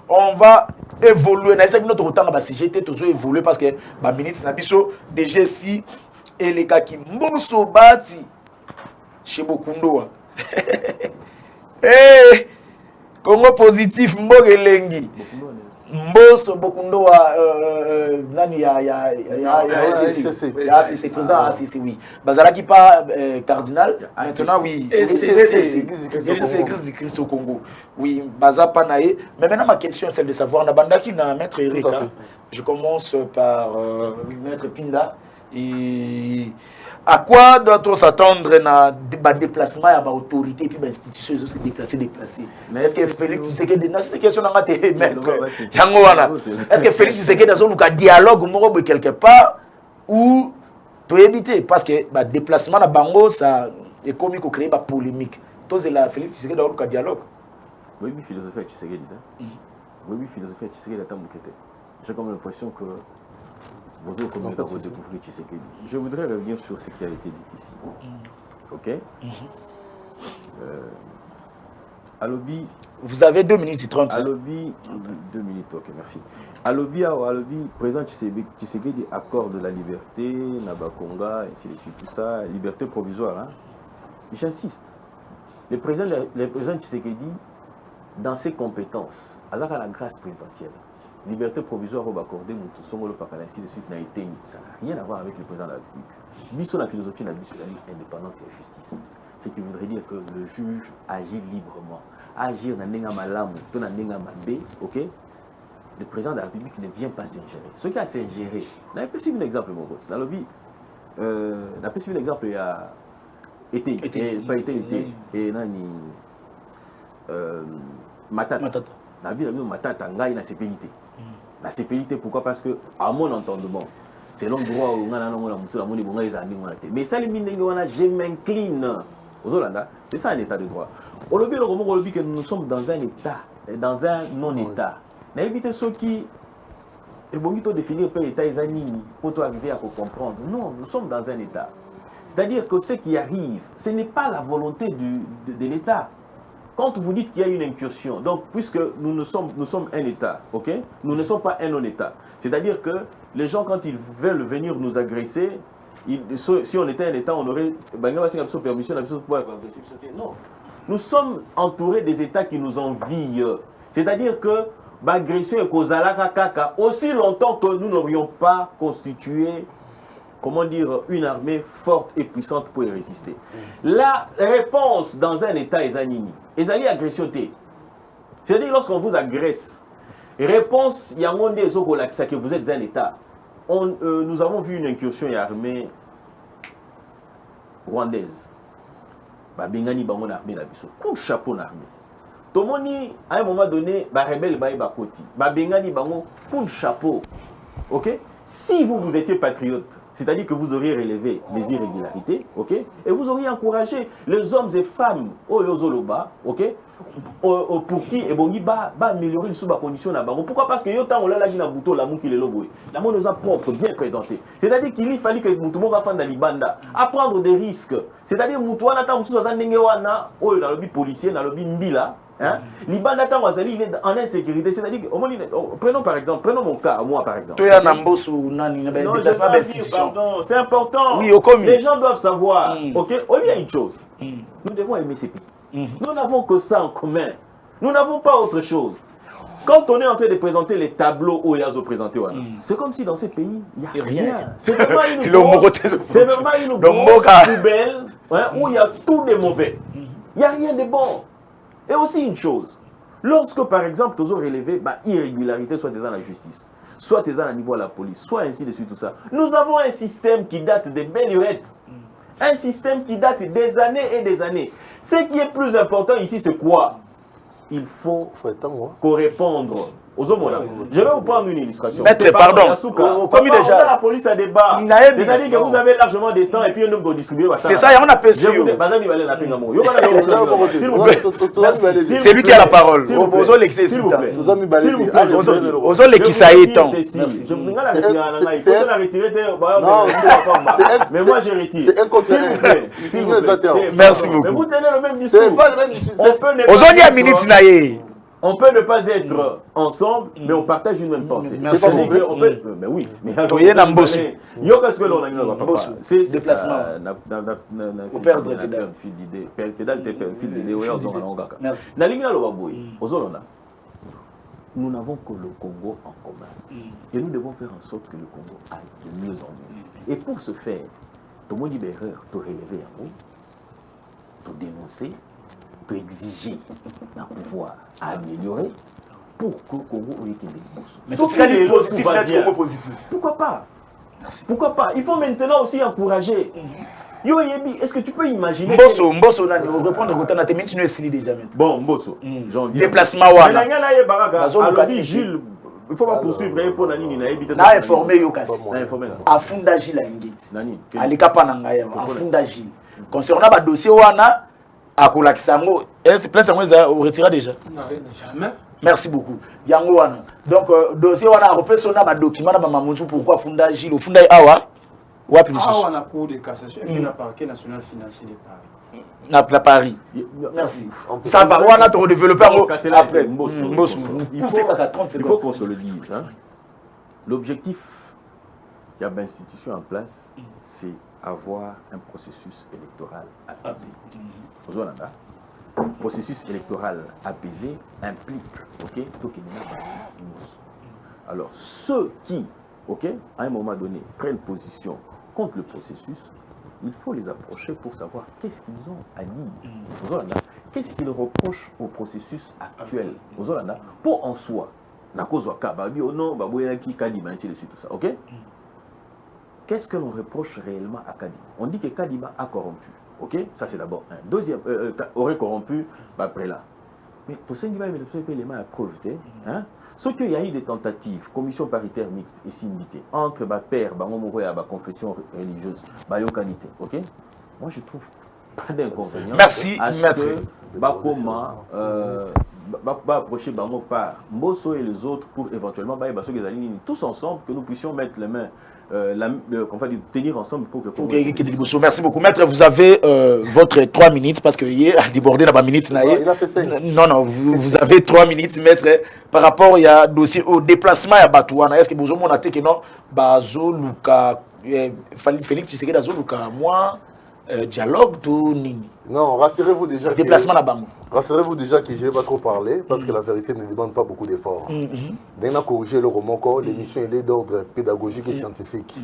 Speaker 1: on va évoluer na ça notre temps ba CGT toujours évoluer parce que ba minute na biso déjà si et les kaki mboso bati chez Bokundoa. Eh Congo positif mbogelengi Mboso Bokundoa nani ya c'est président ACC oui. Bazalaki pas cardinal maintenant oui. C'est Église du Christ au Congo. Oui, baza pas naé. Mais maintenant ma question est celle de savoir na bandaki na maître Eric. Je commence par maître Pinda et à quoi doit-on s'attendre dans le déplacement à l'autorité et puis l'institution se déplacer? Est-ce que Félix Tshisekedi dans cette question est-ce que Félix Tshisekedi dans un dialogue quelque part ou to éviter parce que le déplacement à Bango ça est comme il créer une polémique. Tous la Félix Tshisekedi dans un dialogue.
Speaker 4: Oui, philosophie Tshisekedi. Oui, philosophie Tshisekedi attend beaucoup. J'ai comme l'impression que vous allez découvrir Tshisekedi. Je voudrais revenir sur ce qui a été dit ici. Ok? À lobby.
Speaker 1: Vous avez 2 minutes et 30.
Speaker 4: À lobby. 2 minutes, ok, merci. À lobby, président Tshisekedi accorde la liberté, Nabakonga, ainsi de suite, tout ça, liberté provisoire. Hein? J'insiste. Le président Tshisekedi, dans ses compétences, à la grâce présidentielle, liberté provisoire au accordé Moutoussongolo Pakala, ainsi de suite, n'a été mis. Ça n'a rien à voir avec le président de la République. Biso la philosophie n'a biso l'indépendance et la justice. Ce qui voudrait dire que le juge agit librement. Agir dans nenga malamu, dans nenga mabé, ok? Le président de la République ne vient pas s'ingérer. Ce qui a s'ingéré, n'a pas suivi un exemple, mon pote. Dans le lobby, n'a pas suivi un exemple, il y a été, et nani, Matata. La vie, Matata, ngaï na CPLT. La CPLT, pourquoi? Parce que, à mon entendement, selon le droit où on a mais ça, je m'incline aux Hollandais. C'est ça un état de droit. Au lobby, que nous sommes dans un état, dans un non-état. N'a évité ceux qui Et bon, il faut définir un État Nini pour toi arriver à comprendre. Non, nous sommes dans un État. C'est-à-dire que ce qui arrive, ce n'est pas la volonté de l'État. Quand vous dites qu'il y a une incursion, donc puisque nous sommes un État, ok, nous ne sommes pas un non-État. C'est-à-dire que les gens, quand ils veulent venir nous agresser, si on était un État, on aurait permission de pouvoir agresser. Non. Nous sommes entourés des États qui nous envient. C'est-à-dire que l'agression est aussi longtemps que nous n'aurions pas constitué, comment dire, une armée forte et puissante pour y résister. La réponse dans un État est Zanini. Et Zali agression. C'est-à-dire lorsqu'on vous agresse, réponse, il y a un monde que vous êtes un État. Nous avons vu une incursion armée rwandaise. Bengani bango na armée la biso. Coup de chapeau na armée. Tout le monde, à un moment donné, rebelle bakoti. Bengani bango coup de chapeau. OK? Si vous étiez patriote, c'est-à-dire que vous auriez relevé les irrégularités, ok, et vous auriez encouragé les hommes et femmes au Yozoloba, ok, pour qui et bon, améliorer une sous-condition à Bango. Pourquoi? Parce que yotan on l'a dit dans bouton la mou qui est logo. La mou nous a propre bien présenté. C'est-à-dire qu'il fallait que Moutomo va faire dans l'Ibanda, à prendre des risques. C'est-à-dire Moutoua n'a pas moussou dans un nengewana, dans le lobby policier, dans le lobby mbila. L'Ibanda il est en insécurité, c'est-à-dire prenons par exemple, prenons mon cas, moi par exemple. Pardon, c'est important. Oui, les gens doivent savoir. Ok, il y a une chose. Nous devons aimer ces pays. Nous n'avons que ça en commun. Nous n'avons pas autre chose. Quand on est en train de présenter les tableaux au Yazo présenté, c'est comme si dans ces pays, il n'y a rien. C'est vraiment une grosse poubelle où il y a tout de mauvais. Il n'y a rien de bon. Et aussi une chose, lorsque par exemple, tu as relevé irrégularité, soit dans la justice, soit à niveau de la police, soit ainsi de suite, tout ça, nous avons un système qui date des belles lurettes. Un système qui date des années et des années. Ce qui est plus important ici, c'est quoi? Il faut correspondre aux hommes. Je vais vous prendre une illustration.
Speaker 1: Maître, pardon.
Speaker 4: Comme déjà la police a débat. C'est-à-dire que vous avez largement des temps et puis un homme doit distribuer.
Speaker 1: C'est ça, on a peu sûr. C'est lui qui a la parole. S'il vous plaît. S'il vous plaît.
Speaker 4: Je vous la retirer. Mais moi, je retire. S'il vous plaît.
Speaker 1: Merci beaucoup.
Speaker 4: Mais vous tenez le même discours. On peut ne pas être ensemble, mais on partage une même pensée.
Speaker 1: Merci beaucoup.
Speaker 4: Mais oui. Mais
Speaker 1: c'est déplacement.
Speaker 4: Nous n'avons que le Congo en commun. Et nous devons faire en sorte que le Congo aille de mieux en mieux. Et pour ce faire, tout le monde dit erreur, te relever en haut, te dénoncer, te exiger un pouvoir à améliorer pour que le Congo ait des
Speaker 1: sauf qu'il y a des positifs.
Speaker 4: Pourquoi pas? Pourquoi pas? Il faut maintenant aussi encourager. Est-ce que tu peux imaginer
Speaker 1: Mbosso, on reprend le côté de tu ne sais déjà.
Speaker 4: Bon, Mbosso,
Speaker 1: déplacement.
Speaker 4: Gilles, il faut pas poursuivre pour Nani.
Speaker 1: Na informé Yokasi. À Funda Gilles à Ingit. Alikapa Nangaya, à Funda Gilles. Concernant le dossier Wana, à Kolakisango, est-ce que plein de retira déjà?
Speaker 2: Jamais.
Speaker 1: Merci beaucoup. Yango Wana. Donc, dossier Wana, on peut sonner un document pourquoi Funda Gilles, au Funda Awa.
Speaker 2: On a cours de cassation et le parquet national financier de Paris.
Speaker 1: La Paris. Merci. Ça va, on a ton développeur après.
Speaker 4: Il faut qu'on se le dise. L'objectif, il y a une institution en place, c'est avoir un processus électoral apaisé. Processus électoral apaisé implique, alors ceux qui, à un moment donné, prennent position contre le processus, il faut les approcher pour savoir qu'est-ce qu'ils ont à dire. Qu'est-ce qu'ils reprochent au processus actuel. Pour en soi, qu'est-ce que l'on reproche réellement à Kadima? On dit que Kadima a corrompu. Ça c'est d'abord un. Deuxième, aurait corrompu après là. Mais tout ce qui va être l'élément à preuve, ce qu'il y a eu des tentatives, commission paritaire mixte et syndité, entre ma père, ma confession religieuse, ma yokanité, moi je trouve pas d'inconvénient.
Speaker 1: Merci,
Speaker 4: maître. Bakoma, va approcher Bango par Mbosso et les autres pour éventuellement tous ensemble que nous puissions mettre les mains, tenir ensemble pour que...
Speaker 1: Merci beaucoup. Maître, vous avez votre 3 minutes parce que hier a débordé dans ma minute.
Speaker 3: Il a fait 5.
Speaker 1: Non, vous avez 3 minutes, maître, par rapport il y a dossier au déplacement à Batouana. Est-ce que vous avez dit que non, Bazo, Luka, Félix Tshisekedi, Bazo, Luka, moi, dialogue, tout nini.
Speaker 3: Non, rassurez-vous déjà.
Speaker 1: Déplacement à Bango.
Speaker 3: Rassurez-vous déjà que je ne vais pas trop parler parce que la vérité ne demande pas beaucoup d'efforts. Dès que corrigé le roman, l'émission est d'ordre pédagogique et scientifique.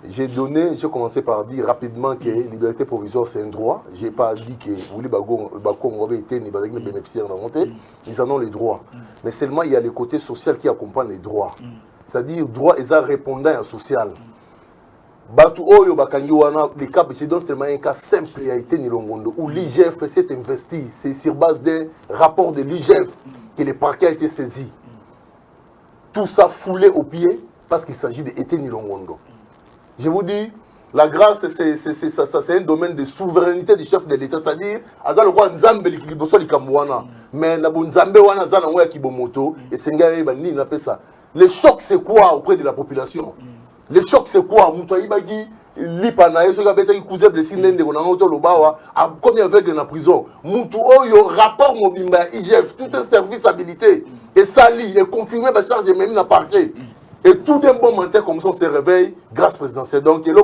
Speaker 3: J'ai commencé par dire rapidement que liberté provisoire c'est un droit. Je n'ai pas dit que vous voulez été les bénéficiaires de la montée. Ils en ont les droits. Mais seulement il y a le côté social qui accompagne les droits. C'est-à-dire droit et ça répondant à social. Batu Oyo Bakangi Wana, les cas, je donne seulement un cas simple et a été Nilongondo, où l'IGF s'est investi. C'est sur base d'un rapport de l'IGF que le parquet a été saisi. Tout ça foulé au pied parce qu'il s'agit d'Été Nilongondo. Je vous dis, la grâce, c'est un domaine de souveraineté du chef de l'État. C'est-à-dire, Azal le roi Nzambe Likiboso Likamwana, mais Nabo Nzambe Wana Zana Waya Kibomoto, et Sengari Bani, il appelle ça. Le choc, c'est quoi auprès de la population? Le choc, c'est quoi? Moutouaï Bagi, Lipanaï, ce qui a été cousin blessé, Nende, on a entendu le Bawa, à combien avec dans la prison? Moutou Oyo, rapport Mobimba, IGF, tout un service habilité, et sali, et confirmé, la charge de même dans le parquet. Et tout d'un bon matin comme ça, on se réveille grâce présidentielle. Donc, et là,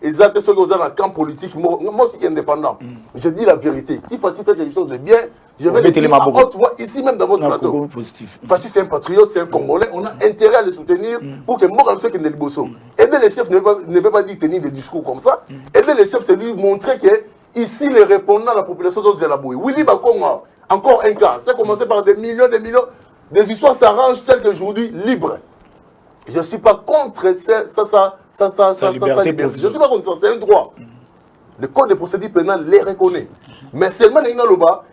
Speaker 3: ils ont ceux qui ont un camp politique, moi aussi indépendant. Je dis la vérité. Si Fatih fait quelque chose de bien, je vais le dire à haute voix, ici même dans votre plateau. Fatih, c'est un patriote, c'est un Congolais. On a intérêt à le soutenir pour que moi, comme ceux qui ne Bosso. Aider les chefs ne veut pas dire tenir des discours comme ça. Aider les chefs, c'est lui montrer que ici, les répondants à la population sont de la bouille. Willy Bakonga, encore un cas. Ça a commencé par des millions. Des histoires s'arrangent telles qu'aujourd'hui, libres. Je ne suis pas contre ça liberté. Je ne suis pas contre ça, c'est un droit. Le code de procédure pénale les reconnaît. Mais seulement,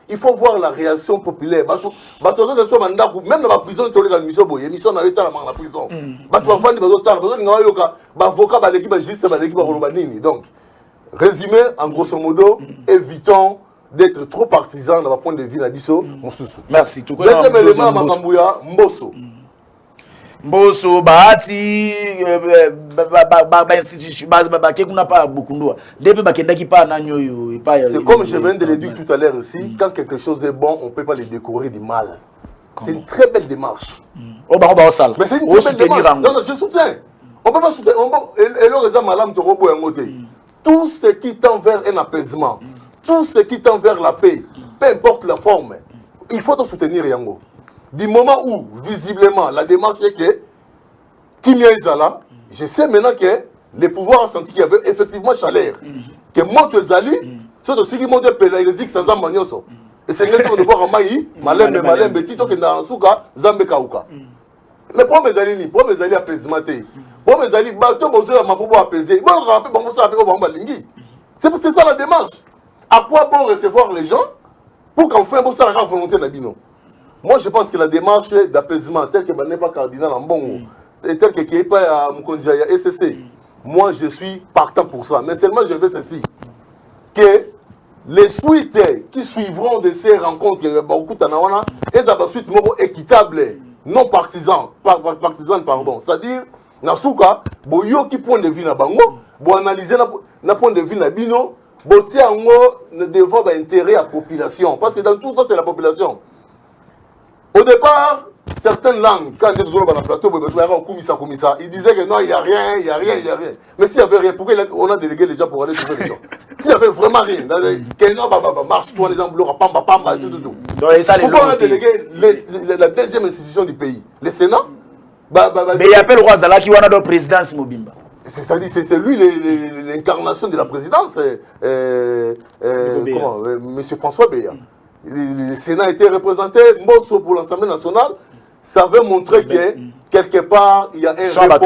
Speaker 3: il faut voir la réaction populaire. Même dans la prison, il y a une mission dans la prison. Donc, résumé, en grosso modo, évitons d'être trop partisans dans le point de vue d'Abisso.
Speaker 1: Merci.
Speaker 3: Deuxième élément, Makambouya, Mbosso.
Speaker 1: Mbosso, Bahati, institution,
Speaker 3: c'est comme je viens de le dire tout à l'heure ici, quand quelque chose est bon, on ne peut pas le découvrir du mal. C'est une très belle démarche. Mais c'est une très belle démarche. Non, je soutiens. On ne peut pas soutenir. Tout ce qui tend vers un apaisement, tout ce qui tend vers la paix, peu importe la forme, il faut soutenir Yango. Du moment où, visiblement, la démarche est que Kimia Izala, je sais maintenant que les pouvoirs ont senti qu'il y avait effectivement chaleur. Que Monte Zali, c'est aussi qui monte pédagogique, ça zamba nyoso. Et c'est quelqu'un de voir en maï, malembe, tito que dans souka, zambe kauka. Mais pour mes amis, apaisement. Pour mes amis, bateau bozo ma pour apaiser. Bon, rappel, bon, ça appelle au Bambalingi. C'est ça la démarche. À quoi bon recevoir les gens pour qu'enfin, bon, ça la volonté d'Abino. Moi, je pense que la démarche d'apaisement, telle que n'est pas cardinal en bon, et telle que n'est pas à SCC, moi, je suis partant pour ça. Mais seulement, je veux ceci, que les suites qui suivront de ces rencontres, elles ont suite équitable, non partisan, pardon. C'est-à-dire, Nasuka, boyo qui point de vue na bango, bo analyser na point de vue na bino, bo tiango ne devant intérêt à la population. Parce que dans tout ça, c'est la population. Au départ, certaines langues, quand ils étaient dans le plateau, ils disaient que non, il n'y a rien. Mais s'il n'y avait rien, pourquoi on a délégué les gens pour aller sur les gens? S'il n'y avait vraiment rien, marche-toi, les gens, pourquoi on a délégué la deuxième institution du pays, le Sénat?
Speaker 1: Mais il appelle le roi Zala qui a la présidence Mobimba.
Speaker 3: C'est-à-dire, c'est lui l'incarnation de la présidence, Monsieur François Béa. Le Sénat a été représenté, Mbosso pour l'Assemblée nationale, ça veut montrer que quelque part il y a un répondant.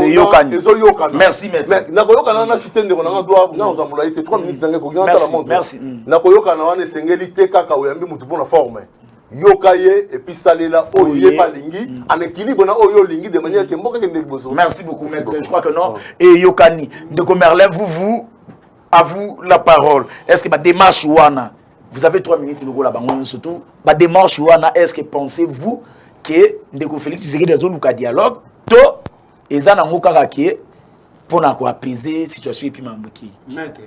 Speaker 1: Merci, maître.
Speaker 3: Mais Nakoyokana na chité de Ronanga doit nous avons été 3 ministres dans le monde.
Speaker 1: Merci.
Speaker 3: Nakoyokana wana sengeli kaka oyambi mutu pour la forme. Yokaye et puis salela oye palingi en équilibre na oyo lingi de manière que mboka kende bozo.
Speaker 1: Merci beaucoup, maître. Je crois que non. Et Yokani de Merlin, à vous la parole. Est-ce que ma démarche wana Vous avez 3 minutes, nous là-bas, surtout. La démarche, est-ce que pensez-vous que Ndeko Félix Tshisekedi dans un dialogue, to, et ça n'a pas pour apaiser la situation et puis m'embouquer.
Speaker 2: Maître,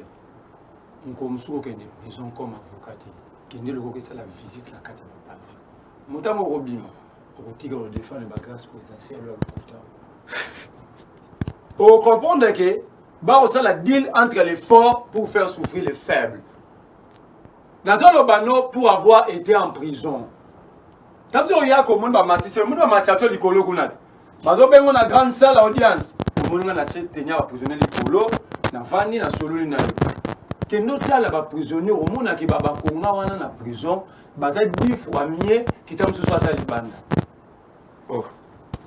Speaker 2: on commence à des prisons comme avocat, qui ne le que c'est la visite la carte de la vie. Motamo Robima, au tigre de défendre la grâce présidentielle. On comprend que c'est la deal entre les forts pour faire souffrir les faibles. Dans un lobano pour avoir été en prison. Tant que il y a comme on va matisser, on va matisser les cologunat. Mais on a une grande salle audience. On a tenu à prisonnier les colos, na vani na solo na. Que notre là bas prisonnier au monde qui baba konga wana na prison, baza 10 fois mieux qui t'a sur ça libanda. Oh.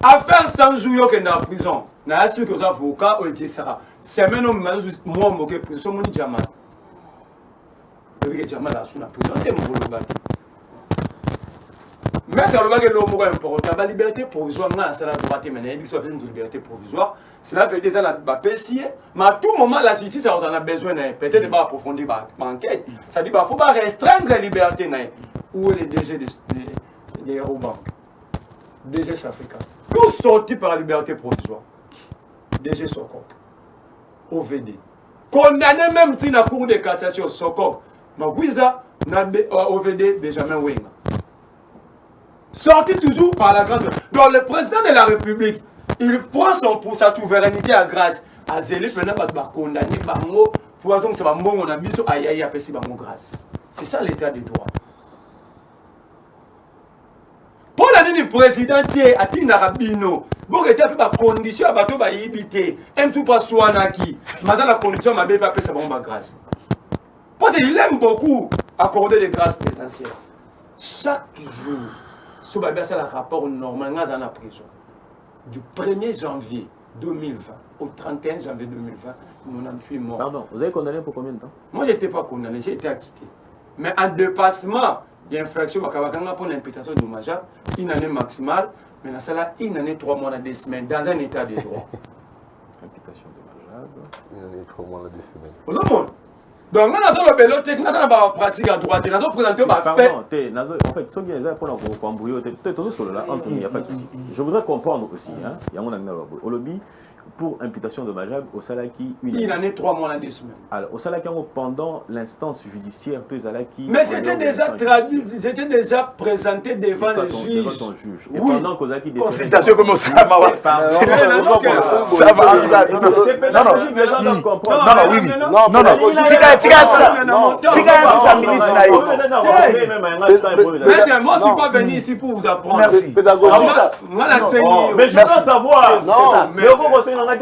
Speaker 2: Affaire 100 jours que dans prison. Na assu que les avocats ont été ça. Semaine au moi moqué prison moni jama. Le jama là sous la prison t'es mon boulot. Mettre le bagage l'homme important, la liberté provisoire, c'est la droite et maintenant, il y a une liberté provisoire. Cela veut dire que la PCI, mais à tout moment, la justice on a besoin peut-être de approfondir l'enquête. Ça dit qu'il ne faut pas restreindre la liberté. Où est le DG des Eurobank? DG Africa. Tout sorti par la liberté provisoire. DG Sokok. OVD. Condamné même si la Cour de cassation Sokok. Mais oui, ça, OVD Benjamin Wenga. Sorti toujours par la grâce. Donc le président de la République, il prend pour sa souveraineté à grâce. À Zélé, maintenant, il va condamner Bango. Pour que ça va bon, on a mis sur Aïe après si Bango grâce. C'est ça l'état des droits. Pour l'année du président, à Tinarabino, bon, il y a des conditions à bateau à éviter. Même si pas Souanaki, mais la condition m'a bien appelé ça va grâce. Parce qu'il aime beaucoup accorder des grâces présidentielles. Chaque jour. Ce c'est le rapport normal dans la prison. Du 1er janvier 2020 au 31 janvier 2020, 98 morts.
Speaker 4: Pardon, vous avez condamné pour combien de temps?
Speaker 2: Moi, je n'étais pas condamné, j'ai été acquitté. Mais en dépassement, il y a une infraction pour l'imputation dommageable, une année maximale, mais dans celle-là, une année, 3 mois, 2 semaines, dans un état de droit.
Speaker 4: Imputation dommageable.
Speaker 3: Une année, 3 mois, 2 semaines.
Speaker 2: Vous avez donc, nous avons le vélo technique, nous avons pratique à droite, nous avons présenté ma fait.
Speaker 4: En fait, ce qui est pour nous embrouiller, il n'y a pas de souci. Je voudrais comprendre aussi, il y a mon ami au lobby, pour imputation dommageable au Salaki.
Speaker 2: Une année, 3 mois, 2 semaines.
Speaker 4: Alors, au Salaki, pendant l'instance judiciaire,
Speaker 2: mais j'étais déjà traduit, j'étais déjà présenté devant le juge.
Speaker 4: Devant ton juge. Et
Speaker 2: oui.
Speaker 4: pendant Kozaki
Speaker 1: Consultation comme ça, ça va.
Speaker 4: C'est pédagogique, les gens doivent comprendre.
Speaker 2: Moi, je ne suis pas venu ici pour vous apprendre.
Speaker 1: Merci.
Speaker 4: Mais je dois savoir.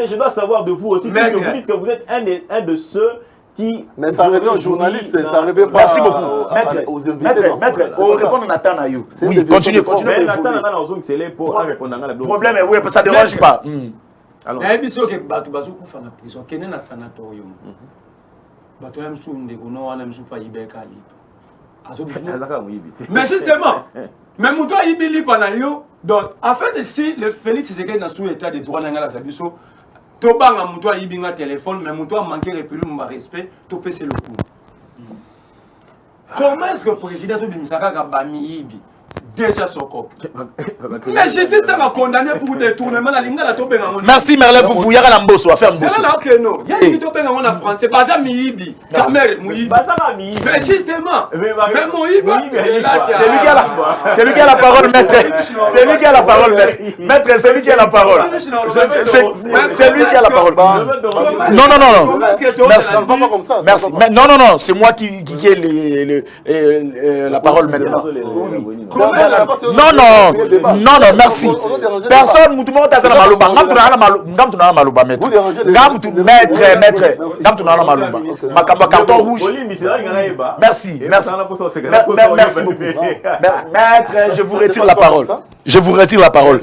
Speaker 4: Je dois savoir de vous aussi, parce que vous dites que vous êtes un de ceux qui...
Speaker 3: Mais ça revient aux journalistes, ça revient pas
Speaker 1: Merci beaucoup.
Speaker 3: aux invités.
Speaker 1: Maître, on répond à Nathan Ayou. Oui, continue.
Speaker 4: Mais Nathan Ayou, pour répondre à la
Speaker 1: problème, oui, ça ne dérange pas.
Speaker 2: Alors, il y a des gens qui sont en prison, qui sont dans un sanatorium. Mais justement, même si il y a donc, en fait, si le Félix Tshisekedi dans sous état de droit dans la Sabiso, tu as un téléphone, mais tu as manqué de respect, tu peux se le coup. Comment est-ce que le président de Misaka a banni déjà son coq? Mais j'étais condamné pour détournement de la ligne de la Topé.
Speaker 1: Merci, Merlin, vous y a un boss, faire un boss.
Speaker 2: C'est là que non. Il y a une Topé en français, pas ça, Miibi. Mais justement, même Moïbi,
Speaker 1: c'est lui qui a la parole, maître. C'est lui qui a la parole, maître. C'est lui qui a la parole. C'est lui qui a la parole. Non. Merci. Non, c'est moi qui ai la parole maintenant. Non, merci. Personne, tout le monde a malouba. Maître. Ma carton rouge. Merci beaucoup. Maître, je vous retire la parole.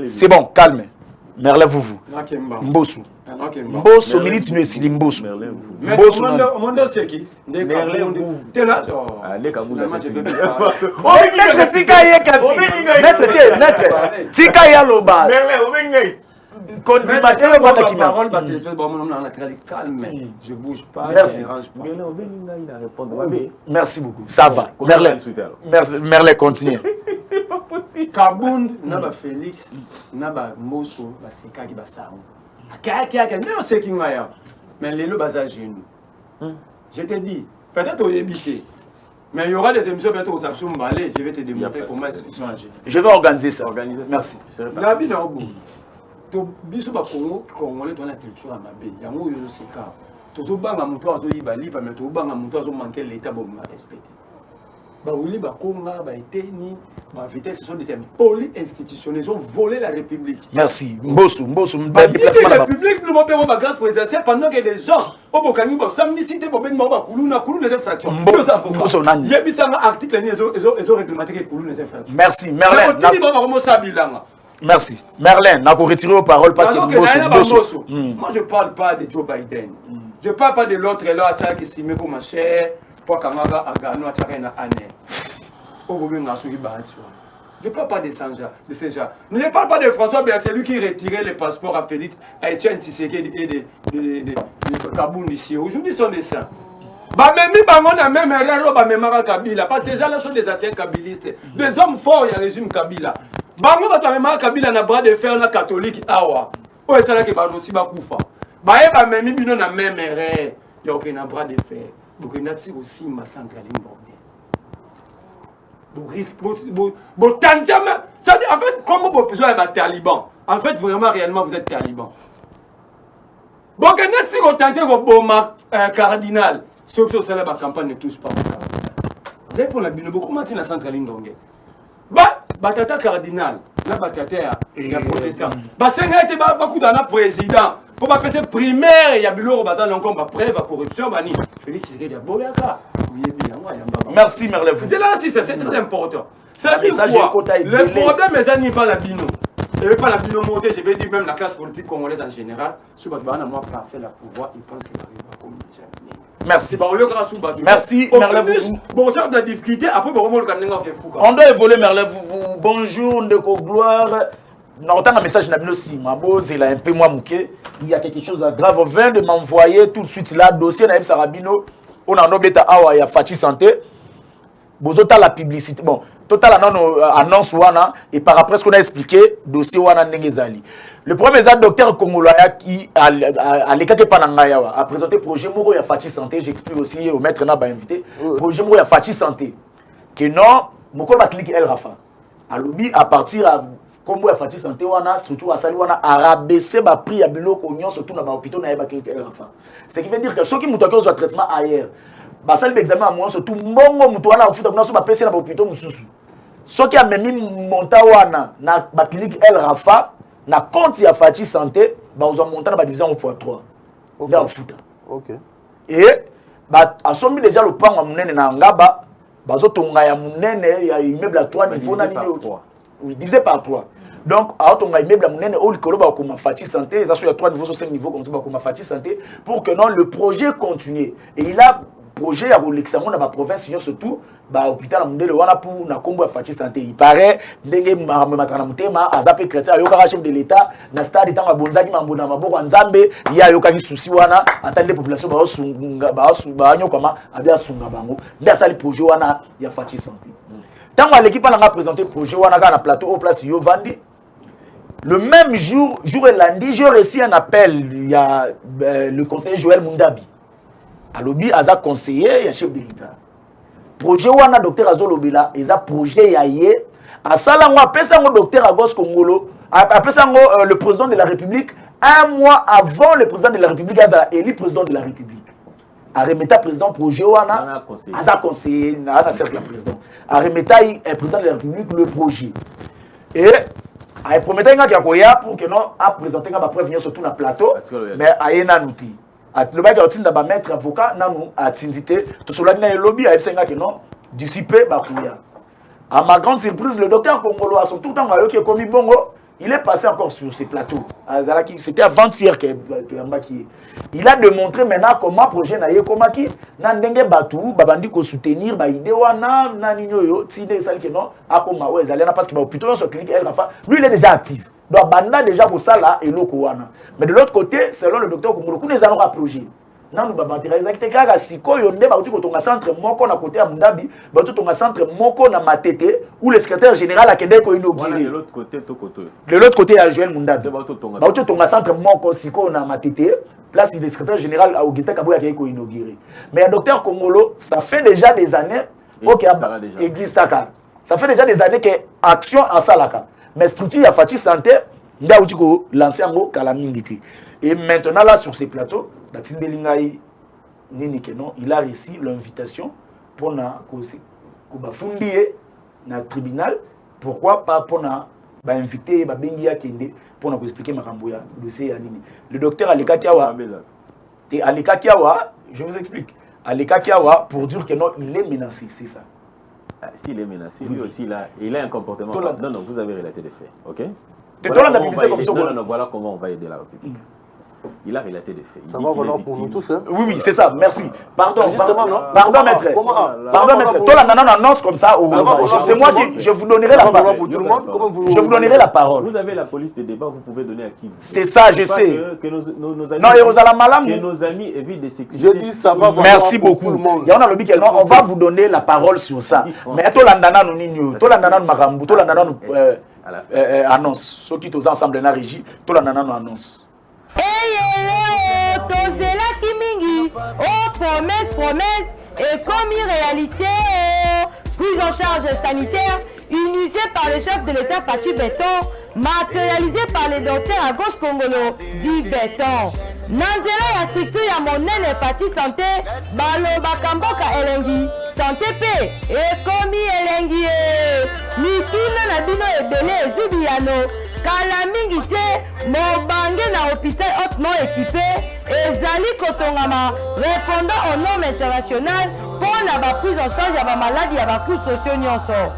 Speaker 1: C'est bon, calme. Merlin, vous. Mbosu. Mbosu, minute, nous esili Mbosu. Mbosu,
Speaker 2: Mondo, c'est qui?
Speaker 4: Merlin, vous.
Speaker 1: Maître, tika ye kasi. Maître, tika ye loba. Condimateur voilà qui
Speaker 2: parole calme. Je bouge pas,
Speaker 1: merci.
Speaker 2: je dérange pas.
Speaker 1: Merci beaucoup. Ça va. Merlin. Merci Merlin continue.
Speaker 4: C'est pas possible.
Speaker 2: Kabound naba Félix naba Mosso baseka ki basango. Akaka non c'est qui ngaya. Mais les lo basa genou. Je te dis, peut-être au débité. Mais il y aura des émissions bientôt aux Absum Balé, je vais te démontrer comment ils sont âgés.
Speaker 1: Je vais organiser ça. Merci.
Speaker 2: Nabi na obo. To biso ba Congo, Congolais dans la culture à Mabé. Yango yo seka. To zo banga muto azo yibali pa mais to banga muto azo manquer l'état bon ma respecter. Ba wili ba konga ba eteni ba vitesse ce sont des poly-institutionnels, ils ont volé la République.
Speaker 1: Merci. Mbosso,
Speaker 2: La République nous va ma grâce présidentielle pendant que des gens au Bokangi bo samedi cité bo ben ba kuluna les infractions.
Speaker 1: Mbosso nani.
Speaker 2: Yebisanga article ni ils ont réglementé que kuluna les infractions.
Speaker 1: Merci Merlin. Merci. Merlin, n'a qu'à retirer aux paroles parce que Mbosso.
Speaker 2: Moi je parle pas de Joe Biden. Je parle pas de l'autre là qui s'y met comme cher. Pour Kamara Agano à Tcharena Anne. Au bout d'un Je ne parle pas de ces gens. Ne parle pas de François Béat, c'est lui qui retirait les passeports à Félix, à Etienne Tshisekedi et de Kabound ici. Aujourd'hui, sont des saints. Même erreur, Kabila, parce que ces gens-là sont des anciens kabylistes, des hommes forts, il y a le régime Kabila. Bango va Kabila na bras de fer la catholique awa. Oh et ça là qui va aussi bakoufa. Même bino na même erreur, il y a aucun bras de fer. Donc il y a aussi ma centrale en fait, comment vous besoin d'être taliban? En fait, vraiment, réellement, vous êtes taliban. Donc, si vous tentez de cardinal, sauf que la campagne ne touche pas. Vous avez pour la binobo, comment tu la centrale d'Ongé? Batata cardinal, la batata et protestant. C'est un beaucoup dans le président. Pour ma petite primaire, il y a Bilo Bazan encore ma preuve à corruption. Félix Tshisekedi a Boyaka.
Speaker 1: Merci Merlin.
Speaker 2: C'est là aussi, c'est très important. Ça veut dire quoi? Le problème, c'est pas la bino. Je ne vais pas la bino monter, je vais dire même la classe politique congolaise en général. Si vous avez un parcelle à pouvoir, il pense qu'il arrive à comme
Speaker 1: merci.
Speaker 2: Merci. Merlin. Bon, tu as de la difficulté, après,
Speaker 1: on doit évoluer, Merlin. Bonjour, Ndeko Gloire. Non, autant un message n'a aussi, ma boss, il a un peu moins mouqué. Il y a quelque chose de grave. On vient de m'envoyer tout de suite là, dossier Naïf Sarabino. On a un obéta awa, il y a Fachi Santé. Bozota la publicité. Bon, total annonce wana. Et par après ce qu'on a expliqué, dossier wana Nengezali. Le premier docteur congolais qui a l'écart Panangayawa a présenté projet Moro ya Fachi Santé. J'explique aussi au maître Naba invité. Projet Moro ya Fachi Santé. Que non, Moko va cliquer El Rafa. À lobby à partir à comme vous avez santé wana structure asali wana arabaisser ba prix ya biloko onyo surtout na ba hôpitaux na ba clinique enfant. Ce qui veut dire que ceux qui muto ko traitement ailleurs ba sali examen à moi surtout mbongo muto wana ofuta kuna so ba pesi na ba hôpitaux mususu. Ceux qui a même monta wana na ba clinique El Rafa na compte ya Fachi santé ba ozo monta na ba division x3. Nda ofuta. OK. Et ba asombi déjà le pango ya munene na ngaba bazo tonga ya munene ya immeuble à 3 niveaux na niveau 3. Oui, divisé par 3. Donc, à autre immeuble, au Likoloba, comme Fachi Santé, ça sur les 3 niveaux, sur 5 niveaux, comme ça, comme Fachi Santé, pour que non, le projet continue. Et il a projet à l'examen dans la province, surtout, l'hôpital pour na combo Fachi Santé. Il paraît, dengue matana mutema, azapé chrétien, yoka chef de l'État, na stade tant bonzaki mambona maboko nzambe, il y a yoka ki souci wana, attendre les populations ba sunga ba nyokama, abia sunga bango. Nda sali projet wana ya Fachi Santé. Tant que l'équipe a présenté le projet, on a un plateau au place Yovandi. Le même jour et lundi, j'ai reçu un appel. Il y a le conseiller Joël Mundabi. À l'objet, il y a conseiller, il y a chef de l'État. Projet où on a docteur Azolobila, il y a projet Yaye. À Salango, après ça, docteur Agos Kongolo, après ça, le président de la République, un mois avant le président de la République, il a élu président de la République. Arremeta président projet wana aza conseiller na cercle président Arremeta président de la République le projet et a prometté nga koya pour que non a présenter nga ba preuve surtout na plateau mais ayena nouti le bac otinda ba maître avocat nanu atindité to solani na lobby a senga que non dissiper ba koya. À ma grande surprise le docteur Congolo a son tout temps ayo qui commis bongo. Il est passé encore sur ces plateaux. C'était avant-hier il a démontré maintenant comment le projet n'a pas été fait. Batou, babandi ko soutenir, ba idée wana na ninyo yo, tide sali que non, akoma ouais, parce que plutôt sur clinique El Rafa, lui il est déjà actif. Donc, banda déjà pour ça là et l'Okouana. Mais de l'autre côté, selon le docteur Kumolo, nous allons rapprocher. Nous nous matérialiser. Exactement, si quand on est au centre moko na côté à Mundabi, au centre moko na Matete, où le secrétaire général a Kende ko inauguré.
Speaker 4: De l'autre côté, tout côté.
Speaker 1: De l'autre côté, il y a Joël Mundabi. Au centre moko si ko na Matete, place du secrétaire général Augustin Kabouya qui a inauguré. Mais le docteur Kumolo, ça fait déjà des années. Ok, existe ça. Ça fait déjà des années que action en Salaka. Mais structure a Fati Santé, il a lancé un mot Kalamindiki. Et maintenant là sur ces plateaux, il a reçu l'invitation pour fonder dans le tribunal. Pourquoi pas pour inviter Bengia Kende pour expliquer ma camboya dossier. Le docteur Aleka Kiawa, je vous explique. Aleka Kiawa pour dire que non, il est menacé, c'est ça.
Speaker 4: S'il est menacé, lui aussi, là, il a un comportement. Non, non, vous avez relaté des faits, ok? Voilà comment on va aider la République. Il a relaté des faits.
Speaker 3: Ça va voilà pour nous tous, hein?
Speaker 1: Oui, c'est ça, merci. Pardon, maître. Pardon, maître. Toi, là, annonce comme ça. C'est moi qui. Je vous donnerai la parole. Je vous donnerai la parole.
Speaker 4: Vous avez la police des débats, vous pouvez donner à qui vous.
Speaker 1: C'est ça, je sais.
Speaker 4: Que nos amis.
Speaker 1: Non,
Speaker 4: que nos amis évitent de s'exciter.
Speaker 3: Je dis ça va.
Speaker 1: Merci beaucoup. On va vous donner la parole sur ça. Mais toi, là, nous nino. Toi, là, nous marambu. Toi, là, nous annonce. Ceux qui sont ensemble dans la régie. Toi, là, nous annonce.
Speaker 5: Tozela Kimingi, promesse, et comme réalité, prise en charge sanitaire, initiée par le chef de l'État Fachi Béton, matérialisée par les docteurs à gauche congolo, dit Béton. Nanzela ya structure ya monene Fachi Santé, balo bakamboka elengi, santé pe, et comme elengi, mikina na bino ebele zubiano. Kala mingi te mobange na hôpital hautement équipé ezali kotongama répondant aux normes internationales pour la prise en charge ya ba maladie ya ba coups sociaux nyonso.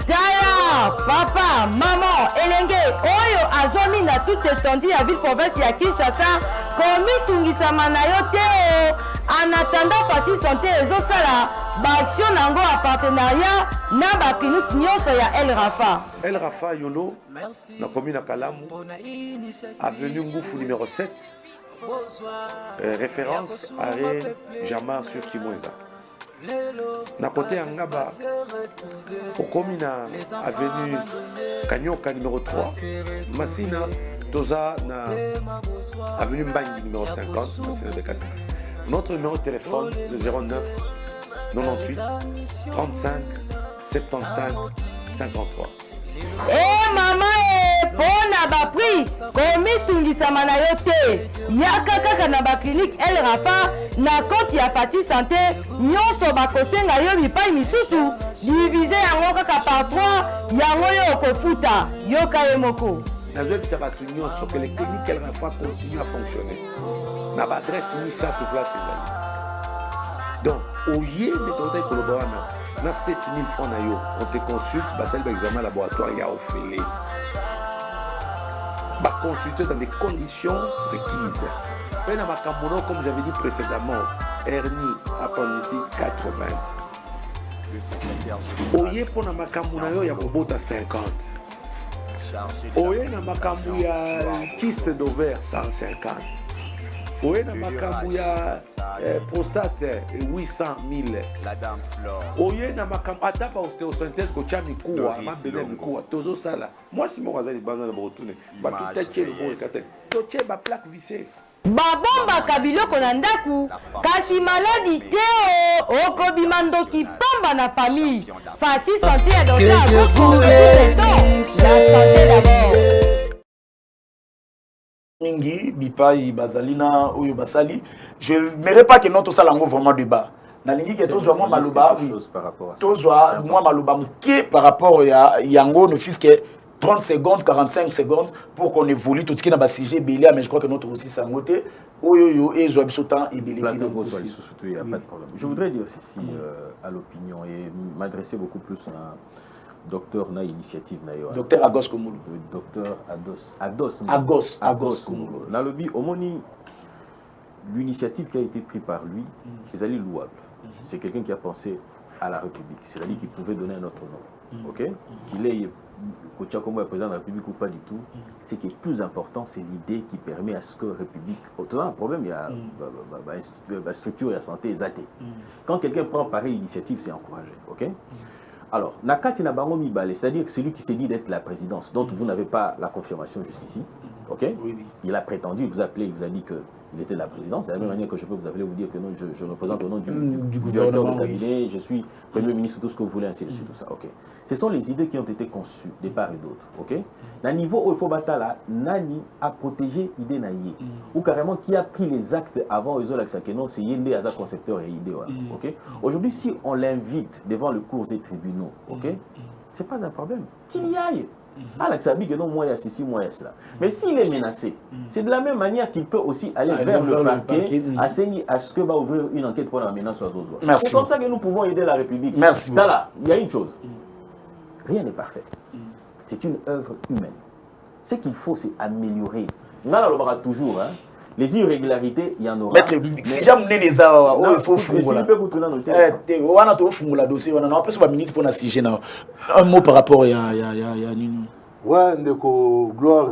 Speaker 5: Tala papa maman elenge oyo azwami na toute étendue ya ville province ya Kinshasa komitungisa na yo te en attendant Fachi Santé ezosala baaction nango a partenariat na baklinik nyonso ya El Rafa.
Speaker 6: El Rafa Yolo, na commune à Kalamu, avenue Ngoufou numéro 7, référence arrêt Jama sur Kimweza. Na côté Angaba, au commune avenue Kanyoka numéro 3, Massina, Toza na avenue Mbangi numéro 50, Massina de 4. Notre numéro de téléphone, le 09 98 35 75 53.
Speaker 5: Eh maman pona ba prix komitungisama na yo te yaka kaka na ba clinique El Rafa na compte ya Fachi Santé nyonso bakosenga yo bipai misusu divise yango kaka par 3 yango yo kofuta yoka ye moko.
Speaker 6: Nazobisa batu nyonso que les cliniques El Rafa continuent à fonctionner. Na ba adresse misa toute place ezali. Donc oye de total collaborer na 7000 francs na yo, on te consulte, basali ba examen laboratoire ya ofélé. Ba consulter dans des conditions requises. Et na makambono comme j'avais dit précédemment, hernie, appendicite 80. Oye pour na makambono yo ya kobota 50. Oye na makambu ya kyste d'ovaire 150. Oye na makambu ya prostate 800 000. Oye na makambu ata pa ostéosynthèse ko cha mikuwa mabele mikuwa tozo sala. Moi si mo bazali bana na botune ba tutache le bon kate. To che ba plaque vissée.
Speaker 5: Babomba kabiloko na ndaku kasi maladi te okobima ndoki pamba na famille. Fachi Santé ya docteur la santé d'abord.
Speaker 1: Mingi bipai bazalina oyo basali je n'aimerais pas que notre salango vraiment débat na lingi que tozwa moi maloba tozwa moi maloba mke par rapport ya yango ne fils que 30 secondes 45 secondes pour qu'on évolue tout ce qui n'a pas sujet belé mais je crois que notre aussi sangote oyo yo et zo biso temps et belé
Speaker 4: il y a pas de problème. Je voudrais dire ceci à l'opinion et m'adresser beaucoup plus à docteur na initiative na yo.
Speaker 1: Docteur Agos Komolo.
Speaker 4: Docteur Agos Komolo. Na lobby omoni l'initiative qui a été prise par lui, c'est louable. C'est quelqu'un qui a pensé à la République. C'est-à-dire qu'il pouvait donner un autre nom. ok, qu'il est comme président de la République ou pas du tout, ce qui est plus important, c'est l'idée qui permet à ce que la République... Autant un problème, il y a la structure et la santé est athée. Quand quelqu'un prend pareille initiative, c'est encouragé, ok. Alors, Nakati Nabango Mibale, c'est-à-dire que celui qui s'est dit d'être la présidence, dont vous n'avez pas la confirmation juste ici, ok. Il a prétendu, il vous a appelé, il vous a dit que il était de la présidence, c'est la même manière que je peux vous appeler vous dire que non, je représente au nom du gouvernement de cabinet, je suis Premier ministre, tout ce que vous voulez, ainsi de suite, tout ça, ok. Ce sont les idées qui ont été conçues de part et d'autre, ok. Dans le niveau où il faut battre là, Nani a protégé l'idée naïe, ou carrément qui a pris les actes avant Ezo Laksakeno, c'est Yende Aza concepteur et idée, ok. Aujourd'hui, si on l'invite devant le cours des tribunaux, ok, c'est pas un problème, qu'il y aille. Ah, là, ça dit que non, moi, il y a ceci, moi, il y a cela. Mais s'il est menacé, c'est de la même manière qu'il peut aussi aller vers le parquet, à ce que va ouvrir une enquête pour la menace aux autres. C'est comme ça que nous pouvons aider la République.
Speaker 1: Merci.
Speaker 4: Là, il y a une chose. Rien n'est parfait. C'est une œuvre humaine. Ce qu'il faut, c'est améliorer. On a toujours, hein. Les irrégularités, il y en aura.
Speaker 1: Si jamais les a, il faut
Speaker 4: fumula.
Speaker 1: Un mot par rapport à
Speaker 3: Ouais, Ndeko, Gloire,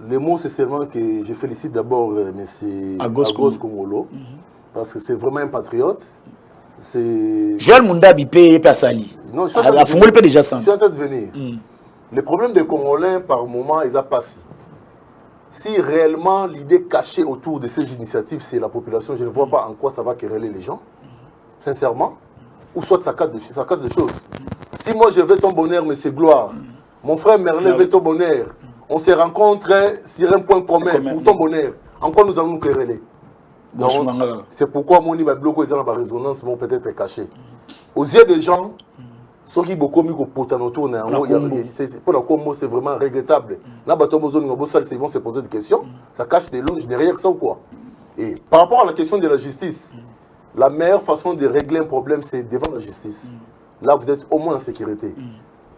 Speaker 3: les mots c'est seulement que je félicite d'abord M. Agos Kongolo, parce que c'est vraiment un patriote.
Speaker 1: Joël Mundabi paye Passali.
Speaker 3: Non, je suis en train de venir. Le problème des Congolais, par moment, ils ont passé. Si réellement l'idée cachée autour de ces initiatives, c'est la population, je ne vois pas en quoi ça va quereller les gens, sincèrement, ou soit ça casse des choses. Si moi je veux ton bonheur, mais c'est Gloire, mon frère Merlin veut ton bonheur, on se rencontre sur un point commun pour ton bonheur, en quoi nous allons nous quereller? C'est pourquoi mon livre bloqué dans la résonance vont peut-être caché. Aux yeux des gens, ceux qui beaucoup mis au potan autour, pour la Congo, c'est vraiment regrettable. Là, ils vont se poser des questions. Ça cache des loges derrière ça ou quoi? Et par rapport à la question de la justice, la meilleure façon de régler un problème, c'est devant la justice. Là, vous êtes au moins en sécurité.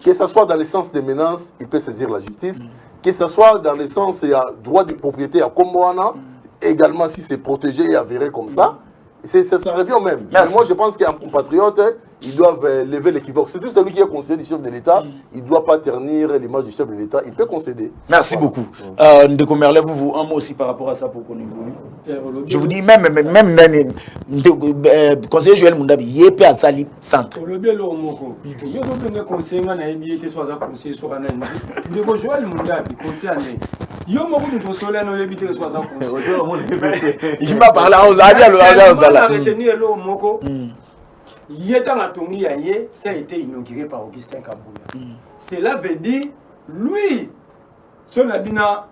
Speaker 3: Que ce soit dans le sens des menaces, il peut saisir la justice. Que ce soit dans le sens il y a droit de propriété à Komboana, également si c'est protégé et avéré comme ça. Ça revient au même. Mais moi, je pense qu'un compatriote, ils doivent lever l'équivoque. Surtout celui qui est conseiller du chef de l'État, il ne doit pas ternir l'image du chef de l'État. Il peut concéder.
Speaker 1: Merci beaucoup. Ndeko Merlin, vous, un mot aussi par rapport à ça pour qu'on évolue. Je vous dis, même conseiller Joël Mundabi, il est à Sali Centre.
Speaker 2: Joël Mundabi, conseiller. Il
Speaker 1: m'a parlé aux
Speaker 2: ça a été inauguré par Augustin Kabouya. Cela veut dire, lui, son abina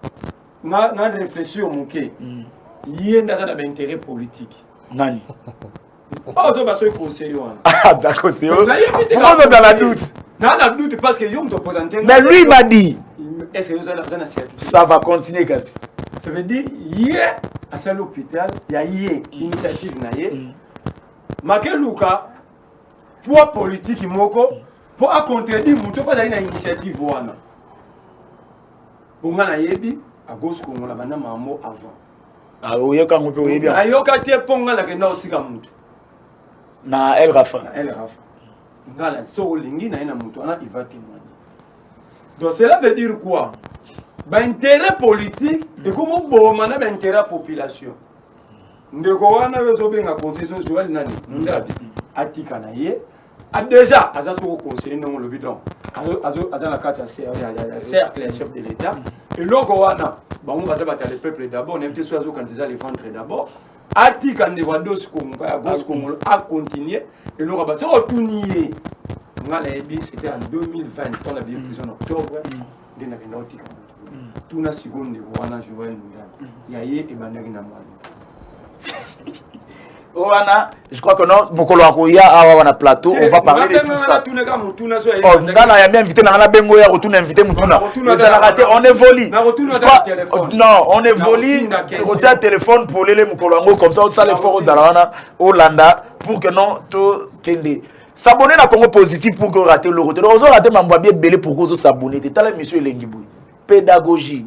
Speaker 2: n'a réfléchi au mouké. Il y a un intérêt politique.
Speaker 1: Nani?
Speaker 2: Ah, ça va se conseiller.
Speaker 1: Ah, ça conseille. Pourquoi ça dans la doute?
Speaker 2: Dans la doute parce que Yom te présente.
Speaker 1: Mais lui m'a dit.
Speaker 2: Est-ce que
Speaker 1: ça va continuer, Kassi?
Speaker 2: Ça veut dire, hier, à l'hôpital, il y a une initiative. Makeluka, pour politique, pour contredire, pas une initiative. Pour nga na yebi, à gauche, on a un mot avant.
Speaker 1: Ah, oui, quand on peut y bien.
Speaker 2: Ah, yoka tie ponga la kenda otika mutu.
Speaker 1: Na El Rafa.
Speaker 2: Na El Rafa. Ngala so lingi na ina mutu ana il va témoigner. Donc cela veut dire quoi? Intérêt politique et comment bon mana intérêt population. Ndeko wana yozo benga concession Joël nani. Ndabi atika na ye. A déjà aza so conseiller non le bidon. Aza la carte cercle chef de l'État et loko wana bango baza battre le peuple d'abord, on aime sur quand c'est les ventres d'abord. Ati quand les wados Congo à gauche Congo a continué et l'on va se retourner. C'était en 2020 on a vu prison en octobre de na binotika. Tout na seconde wana Joël Mundabi. Yaye et banaki na mwana.
Speaker 1: Oana, je crois que non, Mokolo Akoya a un plateau, on va parler de tout ça. Oh, Ngana a bien invité Nana Bengo ya retourne invité Mutuna. On évolue. Non, on évolue. On tient téléphone pour les Mokolo Ango comme ça on sale fort aux Alawana, Hollanda pour que non tout kende. S'abonner à Congo positif pour que rater le retour. On rater Mambwa bien belé pour que s'abonner. T'es là monsieur Lengiboui. Pédagogie.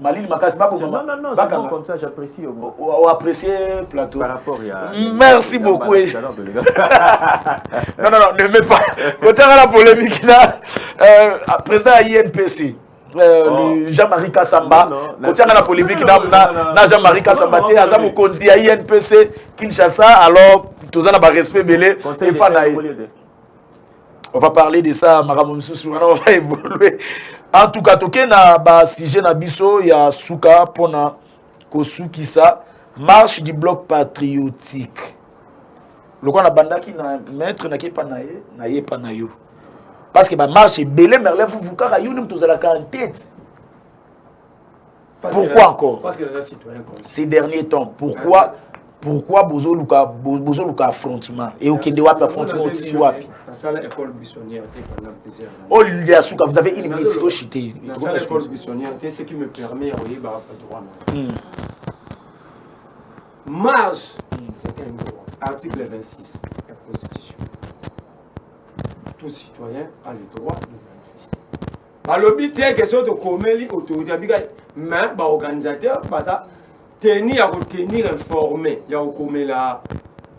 Speaker 1: Malil Makasi, pas pour
Speaker 4: Non,
Speaker 1: moi.
Speaker 4: non, c'est bon comme ça, j'apprécie.
Speaker 1: On apprécie le plateau.
Speaker 4: Par rapport à...
Speaker 1: Merci beaucoup. Non, ne mets pas. Quand tu as la polémique là, président INPC. Jean-Marie Kassamba, quand tu as la polémique là, Jean-Marie Kassamba, tu as Kondi à INPC, Kinshasa, alors tu as un respect belé. On va parler de ça, Maramou Moussou, on va évoluer. En tout cas, toké na ba sujet na biso ya suka pona kosukisa marche du bloc patriotique. Le quoi na bandaki na maître na kepa na ye pa na yo. Parce que ba marche belé merle vous kaka yo ni mtozala ka en tête. Pourquoi encore?
Speaker 2: Parce que les citoyens
Speaker 1: ces derniers temps, pourquoi bozo luka affrontement et okende wapi affrontement oti wapi?
Speaker 2: Ça l'école buissonnière pendant plusieurs années.
Speaker 1: Oh Lilia Souka, vous avez une minute to chiter.
Speaker 2: Ça l'école buissonnière, c'est ce qui me permet de regarder par droit. Marche, c'est un droit. Article 26 de la Constitution. Tout citoyen a le droit de manifester. Par le but, il y a question de commettre l'autorité. Mais l'organisateur, tenir informé, il y a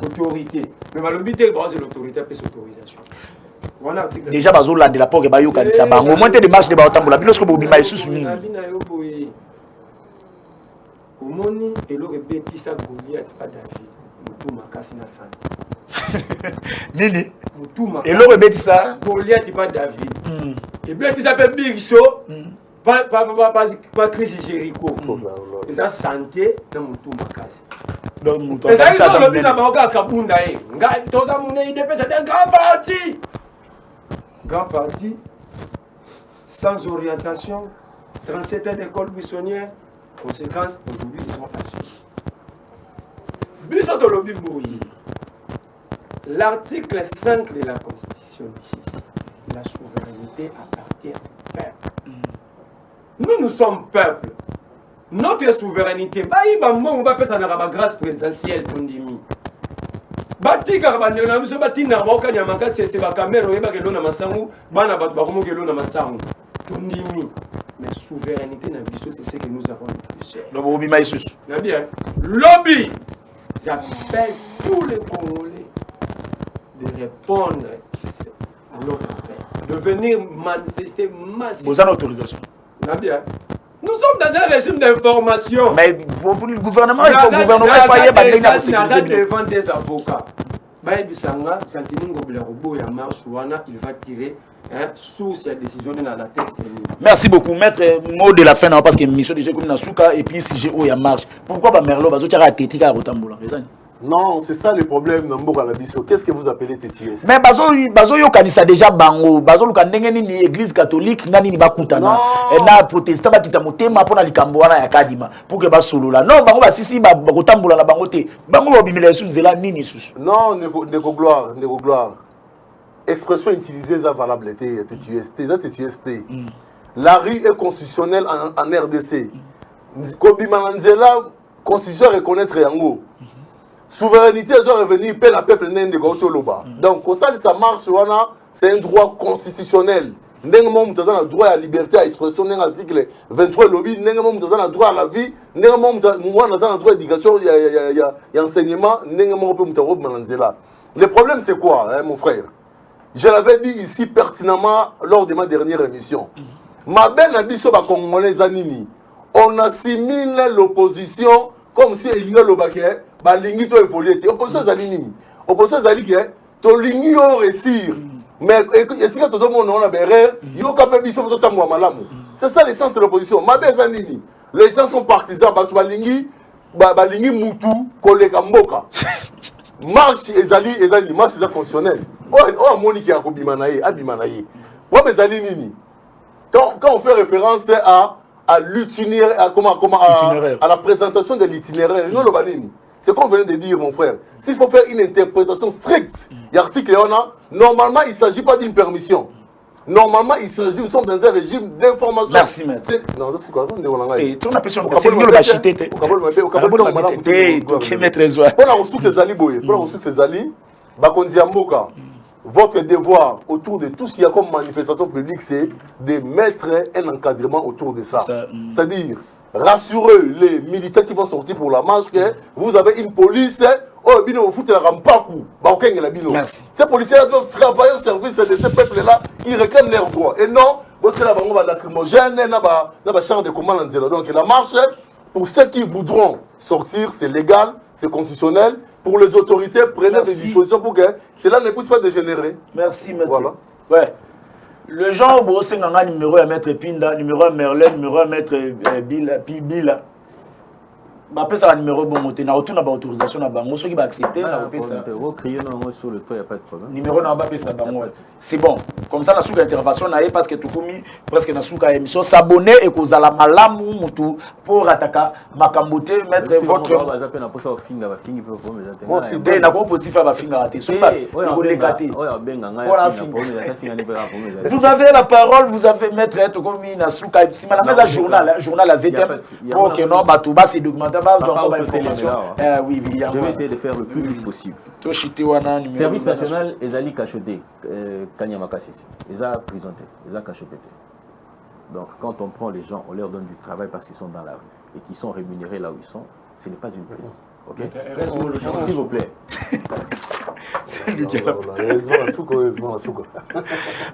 Speaker 2: l'autorité. Mais le but, c'est l'autorité et l'autorisation.
Speaker 1: Déjà, bazo la de la porte bayo kanisa bango. Au moins, des marches de baotambola. Bilosko bobima isusu nini.
Speaker 2: Omoni eloko ebetisa Goliath pa David mutu makasi na sana
Speaker 1: nini
Speaker 2: mutu makasi
Speaker 1: eloko ebetisa
Speaker 2: Goliath pa David ebetisa pe biso pa crise Jéricho eza santé na mutu makasi
Speaker 1: donc mutu
Speaker 2: makasi ça lobi na baoka kabunda e nga toza mune IDP c'est un grand parti sans orientation 37 ans d'école buissonnière. Conséquence, aujourd'hui, ils sont âgés. L'article 5 de la Constitution dit ceci. La souveraineté appartient au peuple. Nous sommes peuple. Notre souveraineté, on va faire ça dans la grâce présidentielle. Mais souveraineté dans le c'est ce que nous avons le plus cher.
Speaker 1: Lobby,
Speaker 2: j'appelle tous les Congolais de répondre à notre appel, de venir manifester massivement.
Speaker 1: Vous avez l'autorisation.
Speaker 2: Nous sommes dans un régime d'information.
Speaker 1: Mais pour le gouvernement, il faut le gouvernement
Speaker 2: il devant des avocats. Il va tirer source la décision de la texte.
Speaker 1: Merci beaucoup, maître. Mot de la fin, parce que mission déjà comme Nasuka et puis si j'ai où il marche. Pourquoi pas Merlo bazo tira tétika à Rotambola?
Speaker 3: Non, c'est ça le problème dans Mboka Labiso. Qu'est-ce que vous appelez TTS?
Speaker 1: Mais bazo yo kanisa déjà bango, bazo luka ndenge ni église catholique nani ni bakutana. Na protestant bakita motema pona likambo wana ya kadima pour que basolola. Non, bango basisi ba Rotambola na bango te. Bango bobimela sous zela nini sous.
Speaker 3: Non, ndeko gloire. Expression utilisée est valable, TTST. La rue est constitutionnelle en RDC. Kobimananzela, constitution reconnaître Yango. Souveraineté, je revenir, paix la peuple n'est de Loba. Donc, au stade de sa marche, c'est un droit constitutionnel. Nous avons le droit à la liberté, à l'expression, dans l'article 23 lobby, nous avons le droit à la vie, nous avons le droit à l'éducation, il y a enseignement, nous avons le droit à le problème, c'est quoi, mon frère? Je l'avais dit ici pertinemment lors de ma dernière émission. Ma belle abisso ba congolais anini. On assimile l'opposition comme si il y a le baquet, ba lingi to évoluer. Opposition zalini. Opposition zali que to lingi o réussir. Mais est-ce que tout le monde on a berre, yo kapé biso to tamwa malamu. C'est ça l'essence de l'opposition. Ma belle anini. Les gens sont partisans ba to ba lingi mutu koleka mboka. Marche ezali marche constitutionnelle. Oh, Monique a Abimanaye. Moi, mes amis, Nini. Quand on fait référence à l'itinéraire, à la présentation de l'itinéraire, c'est comme on vient de dire, mon frère. S'il faut faire une interprétation stricte, il y a l'article, normalement, il ne s'agit pas d'une permission. Normalement, il s'agit, nous sommes dans un régime d'information.
Speaker 1: Merci, maître.
Speaker 3: Non, c'est quoi? On a
Speaker 1: l'impression que c'est le bachité.
Speaker 3: Votre devoir autour de tout ce qu'il y a comme manifestation publique, c'est de mettre un encadrement autour de ça. C'est-à-dire, rassurez les militaires qui vont sortir pour la marche que vous avez une police. Oh, bino fout la rampaku.
Speaker 1: Merci.
Speaker 3: Ces policiers doivent travailler au service de ces peuples-là. Ils réclament leurs droits. Et non, votre lacrymogène, n'a pas char de commande. Donc la marche, pour ceux qui voudront sortir, c'est légal, c'est constitutionnel. Pour les autorités, prenez des dispositions pour que cela ne puisse pas dégénérer.
Speaker 1: Merci, maître.
Speaker 3: Voilà.
Speaker 1: Ouais. Le genre Bossenganga numéro 1 maître Pinda, numéro 1 Merlin, numéro 1 maître Bila. Bah, ça va numéro bon moté, na retourne à autorisation na bango, ceux qui va accepter, na ça.
Speaker 4: Crier sur le toit, il n'y a pas de problème.
Speaker 1: Numéro na ba ça bango. C'est bon. Comme ça, na souka intervention na parce que tout commis presque na souka émission s'abonner et que la malamu mutu pour attaquer makambote mettre votre. Moi c'est bien na ko positif à ba finga raté. So pas les gâter. Vous avez la parole, vous avez maître tout commis na souka si malama journal à ZTM pour que non batuba c'est documentaire.
Speaker 4: Oui, je vais essayer de faire le plus vite possible. Service national, ils ont cachoté. Kanyamakasi, ils ont présenté, ils ont cachoté. Donc, quand on prend les gens, on leur donne du travail parce qu'ils sont dans la rue et qu'ils sont rémunérés là où ils sont, ce n'est pas une prime. Ok? S'il vous plaît.
Speaker 1: C'est lui qui a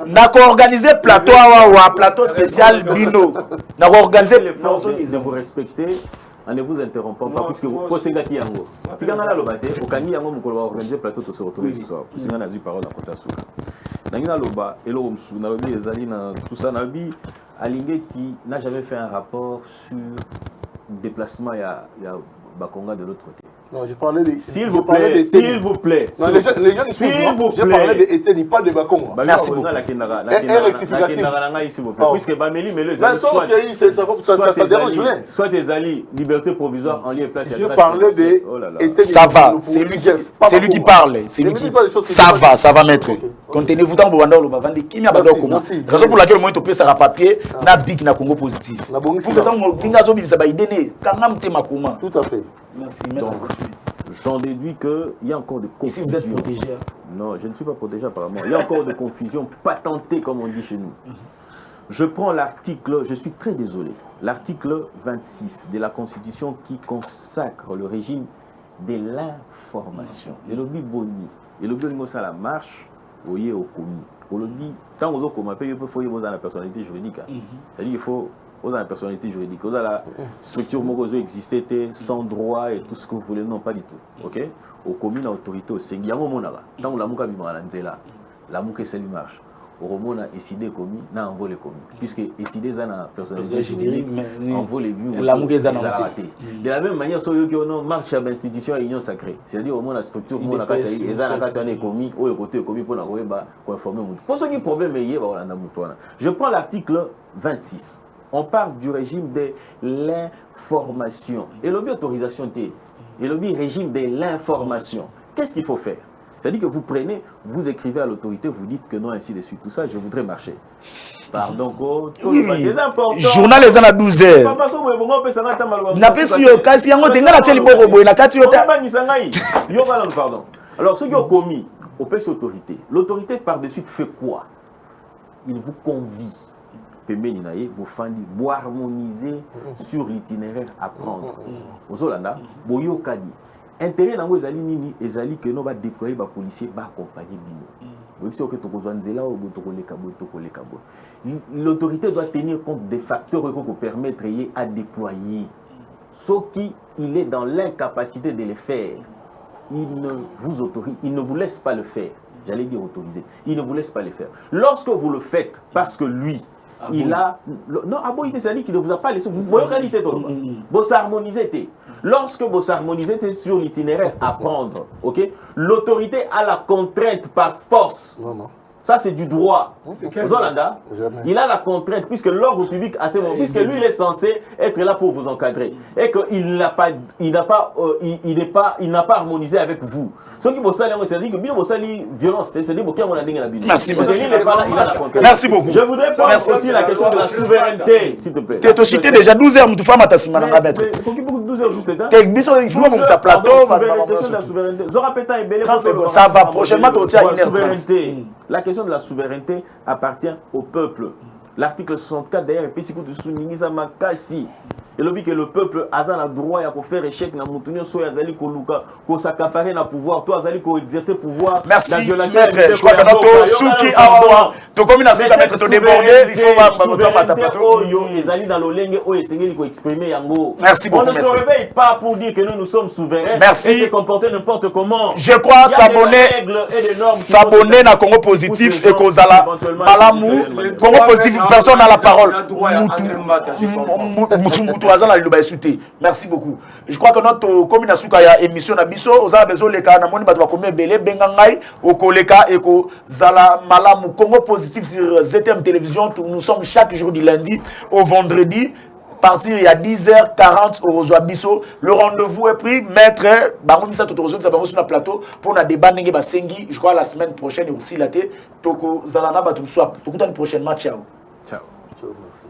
Speaker 1: n'a qu'à organiser plateau à plateau spécial Bino. N'a qu'à organiser les forces
Speaker 4: de vous respecter. On ne vous interrompons pas puisque vous posez la question. Si vous avez le Okani yango mukolo organiser plateau to se retrouver ce soir. Puisque on a eu parole à Kota Souka. Nangina loba elo msu na lobi ezali na tout ça na bi Alingeti n'a jamais fait un rapport sur déplacement ya Bakonga de l'autre côté.
Speaker 3: Non, j'ai parlé de.
Speaker 4: S'il vous plaît, s'il vous plaît.
Speaker 3: Non, les gens j'ai parlé de Eteni, pas de Bakonga.
Speaker 1: Merci beaucoup.
Speaker 4: Puisque Bameli, mais le
Speaker 3: ça dérange rien.
Speaker 4: Soit des alliés, liberté provisoire en lieu et place.
Speaker 3: Je parlais de Eteni.
Speaker 1: Ça va, c'est lui qui parle. Ça va maître. Contenez-vous dans le Rwanda ou le Bavandi. Qui m'a pas comment. Raison pour laquelle moi, je peux faire un papier, na big na Congo positif. Pour que tant que Bingazo Bim ça va y donner. Quand même, t'es ma comment.
Speaker 3: Tout à fait.
Speaker 1: Merci.
Speaker 4: Donc, j'en déduis qu'il y a encore de confusion.
Speaker 1: Si vous êtes protégé?
Speaker 4: Non, je ne suis pas protégé apparemment. Il y a encore de confusion patentée, comme on dit chez nous. Je prends l'article, je suis très désolé, l'article 26 de la Constitution qui consacre le régime de l'information. Et le but boni, et le but ça la marche, voyez au commis. Au lobby, quand vous avez il faut y la personnalité juridique. C'est-à-dire qu'il faut la personnalité juridique, vous avez la structure qui existait sans droit et tout ce que vous voulez, non pas du tout. Ok? Au commun, l'autorité au Séngi, tant que la mouka bimaranzela, la mouka c'est marche. Au Roman a décidé commis, n'a envoyé commis. Puisque décidé ça la personnalité juridique, envoie les buts, la mouka est raté. De la même manière, ceux qui ont marche à l'institution et l'union sacrée. C'est-à-dire au moins la structure, on a commis, ou côté commis pour informer. Pour ceux qui problème je prends l'article 26. On parle du régime de l'information. Et l'objet autorisation T. Et l'objet régime de l'information. Qu'est-ce qu'il faut faire? C'est-à-dire que vous prenez, vous écrivez à l'autorité, vous dites que non, ainsi de suite, tout ça, je voudrais marcher. Pardon,
Speaker 1: oui. Journal les à 12 heures.
Speaker 4: Pardon. Alors, ceux qui ont commis, on peut l'autorité. L'autorité, par de suite, fait quoi? Il vous convie. Vous harmoniser sur l'itinéraire à prendre. Aux Hollandais, Boyo Kadi. Intérêt dans vos alliés nini, les alliés que nous va déployer, les policiers va accompagner Bino. Vous savez que tu l'autorité doit tenir compte des facteurs qui permettent à déployer. Sauf qu'il est dans l'incapacité de le faire. Il ne vous laisse pas le faire. J'allais dire autoriser. Il ne vous laisse pas le faire. Lorsque vous le faites, parce que lui, il a... Non, c'est-à-dire qu'il ne vous a pas laissé. Vous voyez qualité de vous harmonisez. Lorsque vous harmonisez sur l'itinéraire à prendre, ok, l'autorité a la contrainte par force. Non. Ça, c'est du droit. Aux Hollandais, il a la contrainte, puisque l'ordre public a ce moment, puisque lui, il est censé être là pour vous encadrer. Et qu'il n'a pas harmonisé avec vous. Ce qui vous dire que bien vous violence, c'est-à-dire que vous avez la
Speaker 1: Merci beaucoup.
Speaker 4: Merci beaucoup. Je voudrais prendre aussi la question de la souveraineté, s'il te plaît.
Speaker 1: Tu es cité déjà 12 heures, tu fais ma tasse, madame la maître.
Speaker 4: Il 12 heures juste là.
Speaker 1: Il faut que ça plateau. Ça va prochainement, tu as une
Speaker 4: souveraineté. La question de la souveraineté appartient au peuple. L'article 64 d'ailleurs, et lobby que le peuple a le droit à faire échec na mutunyo so yazali ko luka ko s'accaparer na pouvoir toi azali ko exercer pouvoir.
Speaker 1: Merci
Speaker 4: la violation
Speaker 1: maître, je crois que notre souki a to comme na suite mettre to déborder, il faut pas mata plateau.
Speaker 4: Oyo ezali dans l'olenge o esengeli ko exprimer yango.
Speaker 1: Merci beaucoup.
Speaker 4: On ne se réveille pas pour dire que nous sommes souverains.
Speaker 1: Merci.
Speaker 4: Et se comporter n'importe comment.
Speaker 1: Je crois s'abonner na Congo Positif et Kozala Malamu Congo Positif, personne n'a la parole. Merci beaucoup. Je crois que notre commune a ya émission na biso ozala bezo leka na moni bato bakomi belé bengangai okoleka eko zala Malamu Congo Positif sur ZTM Télévision. Nous sommes chaque jour du lundi au vendredi. Partir il y a 10h40 au Rosoabiso. Le rendez-vous est pris. Maître, Baromisa Totorozo, ça va sur le plateau pour un débat. Je crois la semaine prochaine et aussi la thé. Toko Zalana Batumswap. Toko dans le prochain match. Ciao.
Speaker 4: Ciao.
Speaker 3: Ciao, merci.